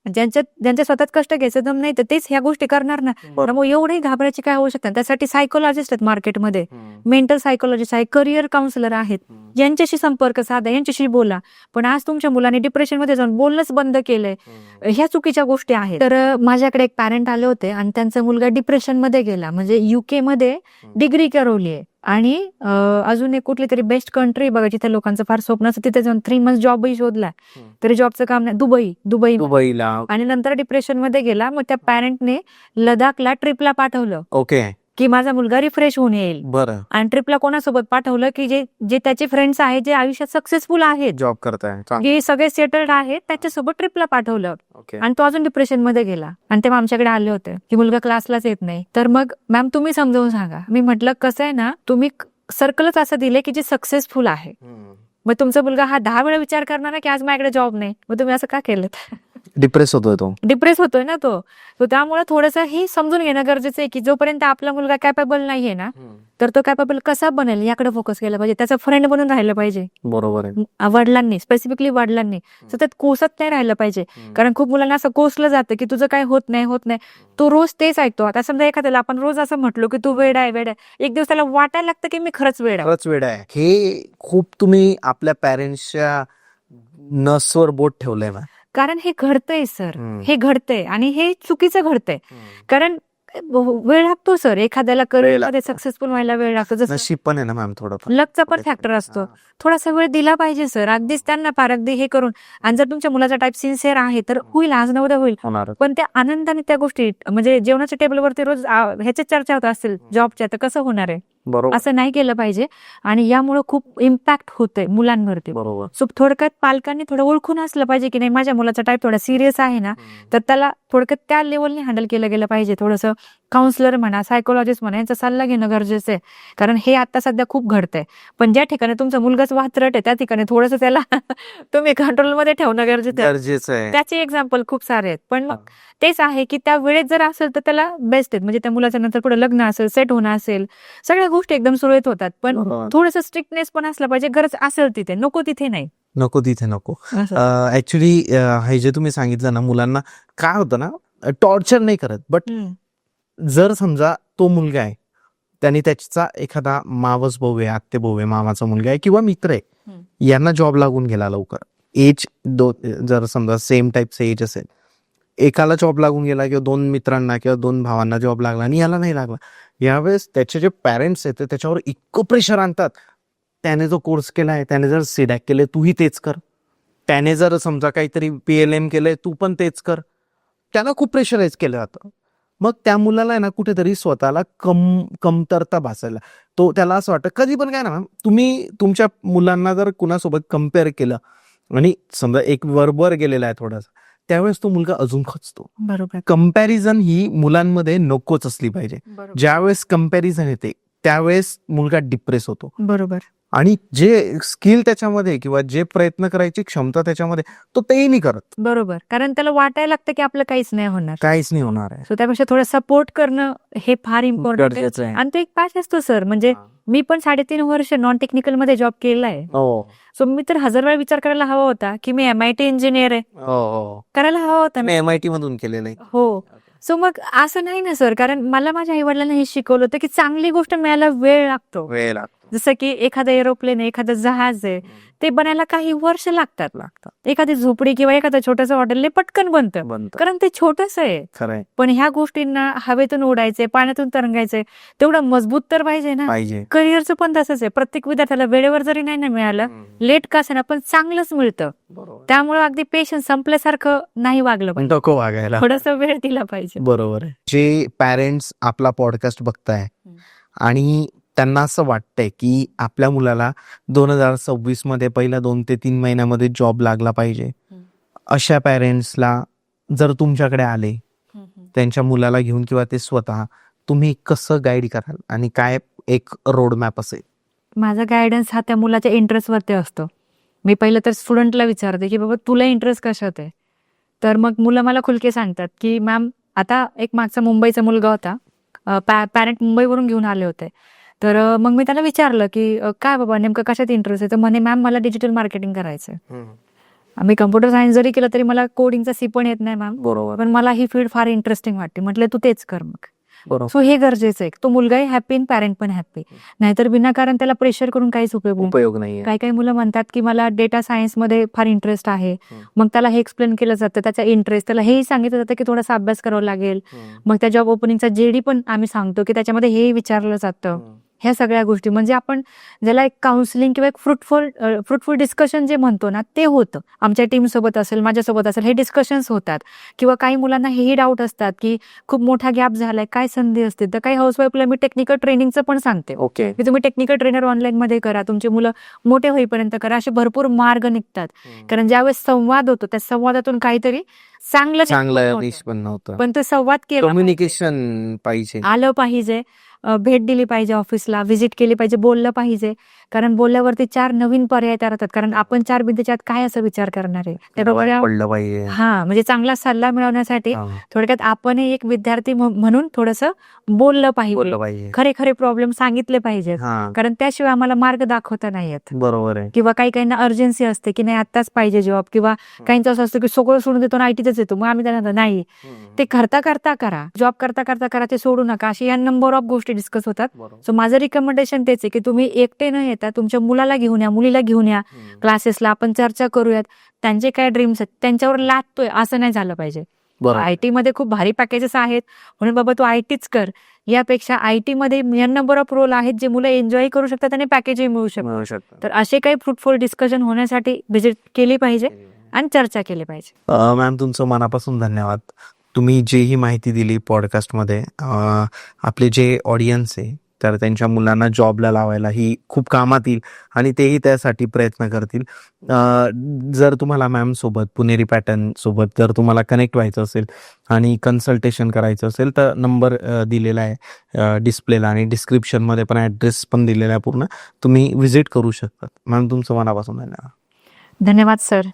ज्यांच्या स्वतःच कष्ट घ्यायचं दम नाही तर तेच ह्या गोष्टी करणार ना. त्यामुळे एवढी घाबरायची काय आवश्यकता. त्यासाठी सायकोलॉजिस्ट आहेत मार्केटमध्ये, मेंटल सायकोलॉजिस्ट आहे, करिअर काउन्सिलर आहेत, यांच्याशी संपर्क साधा, यांच्याशी बोला. पण आज तुमच्या मुलांनी डिप्रेशन मध्ये जाऊन बोलणंच बंद केलंय, ह्या चुकीच्या गोष्टी आहेत. तर माझ्याकडे एक पॅरेंट आले होते आणि त्यांचा मुलगा डिप्रेशन मध्ये गेला. म्हणजे UK मध्ये डिग्री करवली आहे आणि अजून एक कुठली तरी बेस्ट कंट्री बघा जिथे लोकांचं फार स्वप्न असतं, तिथे जाऊन 3 मंथ जॉबही शोधला, तरी जॉबचं काम नाही. दुबईला. आणि नंतर डिप्रेशन मध्ये गेला. मग त्या पॅरेंटने लडाखला ट्रिपला पाठवलं. ओके. की माझा मुलगा रिफ्रेश होऊन येईल. बरं. आणि ट्रिपला कोणासोबत पाठवलं की जे जे त्याचे फ्रेंड्स आहेत, जे आयुष्यात सक्सेसफुल आहेत, जॉब करताय. जे सगळे सेटल्ड आहेत, त्याच्यासोबत ट्रिपला पाठवलं. ओके. आणि तो अजून डिप्रेशन मध्ये गेला. आणि तेव्हा आमच्याकडे आले होते की मुलगा क्लासलाच येत नाही. तर मग मॅम तुम्ही समजावून सांगा. मी म्हटलं कसं आहे ना, तुम्ही सर्कलच असं दिले की जे सक्सेसफुल आहे. मग तुमचा मुलगा हा 10 वेळा विचार करणार ना की आज माझ्याकडे जॉब नाही. मग तुम्ही असं का केलं? डिप्रेस होतोय तो. डिप्रेस होतोय ना तो. त्यामुळे थोडंसं हे समजून घेणं गरजेचं आहे की जोपर्यंत आपला मुलगा कॅपेबल नाहीये ना, तर तो कॅपेबल कसा बनेल याकडे फोकस केला पाहिजे. त्याचा फ्रेंड बनून राहिलं पाहिजे. बरोबर आहे. वडिलांनी, स्पेसिफिकली वडिलांनी सतत कोसत नाही राहिलं पाहिजे. कारण खूप मुलांना असं कोसलं जातं की तुझं काय होत नाही. तो रोज तेच ऐकतो. आता समजा एखाद्याला आपण रोज असं म्हटलो की तू वेड आहे, एक दिवस त्याला वाटायला लागतं की मी खरंच वेड आहे. हे खूप तुम्ही आपल्या पॅरेंट्सच्या नसवर बोट ठेवलंय ना. कारण हे घडतंय सर, हे घडतंय आणि हे चुकीचं घडतंय. कारण वेळ लागतो सर, एखाद्याला करिअरमध्ये सक्सेसफुल व्हायला वेळ लागतो. जसं नशीब पण आहे ना मॅम, थोडं लकचा पण फॅक्टर असतो. थोडासा वेळ दिला पाहिजे सर. अगदीच त्यांना फार अगदी हे करून. आणि जर तुमच्या मुलाचा टाईप सिन्सिअर आहे तर होईल, आज न उद्या होईल. पण त्या आनंदाने त्या गोष्टी म्हणजे जेवणाच्या टेबलवरती रोज ह्याच्या चर्चा होत असेल जॉबच्या, तर कसं होणार आहे? बरोबर. असं नाही केलं पाहिजे. आणि यामुळे खूप इम्पॅक्ट होतोय मुलांवरती. बरोबर. सो थोडक्यात पालकांनी थोडं ओळखून असलं पाहिजे की नाही माझ्या मुलाचा टाईप थोडा सिरियस आहे ना, तर त्याला थोडक्यात त्या लेवलने हँडल केलं गेलं पाहिजे. थोडंसं काउन्सिलर म्हणा, सायकोलॉजिस्ट म्हणा, यांचा सल्ला घेणं गरजेचं आहे. कारण हे आता सध्या खूप घडतंय. पण ज्या ठिकाणी तुमचा मुलगाच वात्रट आहे त्या ठिकाणी थोडंसं त्याला तुम्ही कंट्रोलमध्ये ठेवणं गरजेचं आहे. त्याचे एक्झाम्पल खूप सारे आहेत. पण मग तेच आहे की त्या वेळेत जर असेल तर त्याला बेस्ट आहेत. म्हणजे त्या मुलाच्या नंतर पुढे लग्न असेल, सेट होणं असेल, सगळ्या गोष्टी एकदम सुरळीत होतात. पण थोडंसं स्ट्रिक्टनेस पण असलं पाहिजे. गरज असेल तिथे, नको तिथे नाही. ऍक्च्युली हे जे तुम्ही सांगितलं ना, मुलांना काय होतं ना, टॉर्चर नाही करत. बट जर समजा तो मुलगा आहे, त्याने त्याचा एखादा मावस भाऊ आहे, आत्ते भाऊ आहे, मामाचा मुलगा आहे किंवा मित्र आहे, यांना जॉब लागून गेला लवकर, एज जर समजा सेम टाईपचं एज असेल, एकाला जॉब लागून गेला किंवा 2 मित्रांना किंवा 2 भावांना जॉब लागला आणि याला नाही लागला, यावेळेस त्याचे जे पॅरेंट्स आहेत त्याच्यावर इतकं प्रेशर आणतात. त्याने जो कोर्स केलाय, त्याने जर सीडॅक केले, तूही तेच कर. त्याने जर समजा काहीतरी PLM केलंय, तू पण तेच कर. त्याला खूप प्रेशराईज केलं जातं. मग त्या मुलाला आहे ना कुठेतरी स्वतःला कमतरता भासायला, तो त्याला असं वाटतं कधी पण काय ना, तुम्ही तुमच्या मुलांना जर कुणासोबत कम्पेअर केलं आणि समजा एक वरवर गेलेला आहे थोडासा, त्यावेळेस तो मुलगा अजून खचतो. बरोबर. कंपॅरिझन ही मुलांमध्ये नकोच असली पाहिजे. ज्यावेळेस कंपॅरिझन येते त्यावेळेस मुलगा डिप्रेस होतो. बरोबर. आणि जे स्किल त्याच्यामध्ये किंवा जे प्रयत्न करायची क्षमता त्याच्यामध्ये, तो तेही नाही करत. बरोबर. कारण त्याला वाटायला लागतं की आपलं काहीच नाही होणार आहे. सो त्यापेक्षा थोडं सपोर्ट करणं हे फार इम्पॉर्टंट आहे. आणि तो एक पॅच असतो सर. म्हणजे मी पण 3.5 वर्ष नॉन टेक्निकल मध्ये जॉब केलाय. सो मी तर 1000 वेळा विचार करायला हवा होता की मी MIT इंजिनियर आहे, करायला हवा होता. MIT मधून केलेलं आहे. हो. सो मग असं नाही ना सर. कारण मला माझ्या आई वडिलांना हे शिकवलं होतं की चांगली गोष्ट मिळायला वेळ लागतो. जसं की एखादं एरोप्लेन आहे, एखादं जहाज आहे, ते बनायला काही वर्ष लागतात. एखादी झोपडी किंवा एखादं छोटंसं हॉटेल पटकन बनतं, कारण ते छोटंसं आहे. पण ह्या गोष्टींना हवेतून उडायचंय, पाण्यातून तरंगायचंय, तेवढं मजबूत तर पाहिजे ना. करिअरचं पण तसंच आहे. प्रत्येक विद्यार्थ्याला वेळेवर जरी नाही ना मिळालं, लेट का असेना पण चांगलंच मिळतं. त्यामुळे अगदी पेशन्स संपल्यासारखं नाही वागलं पाहिजे, थोडासा वेळ दिला पाहिजे. बरोबर आहे. जे पॅरेंट्स आपला पॉडकास्ट बघताय आणि त्यांना असं वाटतंय की आपल्या मुलाला 2026 मध्ये पहिल्या 2 ते 3 महिन्यामध्ये जॉब लागला पाहिजे, अशा पॅरेंट्सला जर तुमच्याकडे आले, त्यांच्या मुलाला घेऊन किंवा ते स्वतः, तुम्ही कसं गाईड कराल आणि काय एक रोडमॅप असेल? माझा गायडन्स हा त्या मुलाच्या इंटरेस्टवरती असतो. मी पहिलं तर स्टुडंटला विचारते की बाबा तुला इंटरेस्ट कशात आहे. तर मग मुलं मला खुलके सांगतात की मॅम, आता एक मागचा मुंबईचा मुलगा होता, पॅरेंट मुंबईवरून घेऊन आले होते. तर मग मी त्याला विचारलं की काय बाबा नेमकं कशात इंटरेस्ट आहे. तर म्हणे मॅम मला डिजिटल मार्केटिंग करायचंय. मी कम्प्युटर सायन्स जरी केलं तरी मला कोडिंगचा C पण येत नाही मॅम, पण मला ही फील्ड फार इंटरेस्टिंग वाटते. म्हटलं तू तेच कर मग. सो हे गरजेचं आहे. तो मुलगाही हॅपी आणि पॅरेंट पण हॅपी. नाहीतर विनाकारण त्याला प्रेशर करून काहीच उपयोग नाही. काही मुलं म्हणतात की मला डेटा सायन्स मध्ये फार इंटरेस्ट आहे, मग त्याला हे एक्सप्लेन केलं जातं त्याचा इंटरेस्ट, त्याला हेही सांगितलं जातं की थोडासा अभ्यास करावा लागेल. मग त्या जॉब ओपनिंगचा JD पण आम्ही सांगतो की त्याच्यामध्ये हेही विचारलं जातं ह्या सगळ्या गोष्टी म्हणजे आपण ज्याला एक काउन्सिलिंग किंवा एक फ्रुटफुल डिस्कशन जे म्हणतो ना ते होतं. आमच्या टीमसोबत असेल, माझ्यासोबत असेल, हे डिस्कशन्स होतात. किंवा काही मुलांना हेही डाऊट असतात की खूप मोठा गॅप झालाय, काय संधी असते. तर काही हाऊसवाईफला मी टेक्निकल ट्रेनिंगचं पण सांगते ओके. की तुम्ही टेक्निकल ट्रेनर ऑनलाईनमध्ये करा, तुमची मुलं मोठे होईपर्यंत करा. असे भरपूर मार्ग निघतात. कारण ज्यावेळेस संवाद होतो त्या संवादातून काहीतरी चांगलं चांगलं निर्माण होतं. निष्पन्न होतं. पण तो संवाद केला पाहिजे. कम्युनिकेशन पाहिजे. आलं पाहिजे, भेट दिली पाहिजे ऑफिसला, व्हिजिट केली पाहिजे, बोललं पाहिजे. कारण बोलल्यावरती 4 नवीन पर्याय तयार होतात. कारण आपण 4 भिंतीच्या आत काय असं विचार करणार आहे त्याबरोबर पडलं पाहिजे. म्हणजे चांगला सल्ला मिळवण्यासाठी हा, थोडक्यात आपणही एक विद्यार्थी म्हणून थोडंसं बोललं बोललं पाहिजे, पाहिजे. खरे प्रॉब्लेम सांगितले पाहिजेत. हा, कारण त्याशिवाय आम्हाला मार्ग दाखवता नाही येत. बरोबर आहे. किंवा काही काहींना अर्जन्सी असते की नाही आत्ताच पाहिजे जॉब, किंवा काहींचं असं असतं की सगळं सोडून देतो ना आयटीतच येतो. मग आम्ही त्यांना नाही, ते करता करा, जॉब करता करा, ते सोडू नका. अशी या नंबर ऑफ गोष्टी डिस्कस होतात. बरोबर. सो माझं रिकमेंडेशन तेच आहे की तुम्ही एकटे न येता तुमच्या मुलाला घेऊन या, मुलीला घेऊन या क्लासेसला. आपण चर्चा करूयात. त्यांचे काय ड्रीम्स आहेत त्यांच्यावर लादतोय असं नाही झालं पाहिजे. बरोबर. आयटी मध्ये खूप भारी पॅकेजेस आहेत म्हणून बाबा तू आयटीच कर, यापेक्षा आयटी मध्ये या नंबर ऑफ रोल आहेत जे मुलं एन्जॉय करू शकतात आणि पॅकेजही मिळू शकतात. मिळू शकतं. तर असे काही फ्रुटफुल डिस्कशन होण्यासाठी व्हिजिट केली पाहिजे आणि चर्चा केली पाहिजे. मॅम तुमचं मनापासून धन्यवाद. तुम्ही जी ही माहिती दिली पॉडकास्टमध्ये, आपले जे ऑडियन्स आहे तर त्यांच्या मुलांना जॉबला लावायला ही खूप कामात येईल आणि तेही त्यासाठी प्रयत्न करतील. जर तुम्हाला मॅम सोबत, पुणेरी पॅटर्न सोबत जर तुम्हाला कनेक्ट व्हायचं असेल आणि कन्सल्टेशन करायचं असेल तर नंबर दिलेला आहे डिस्प्लेला आणि डिस्क्रिप्शनमध्ये पण ॲड्रेस पण दिलेला आहे पूर्ण. तुम्ही व्हिजिट करू शकता. मॅम तुमचं मनापासून धन्यवाद. धन्यवाद सर.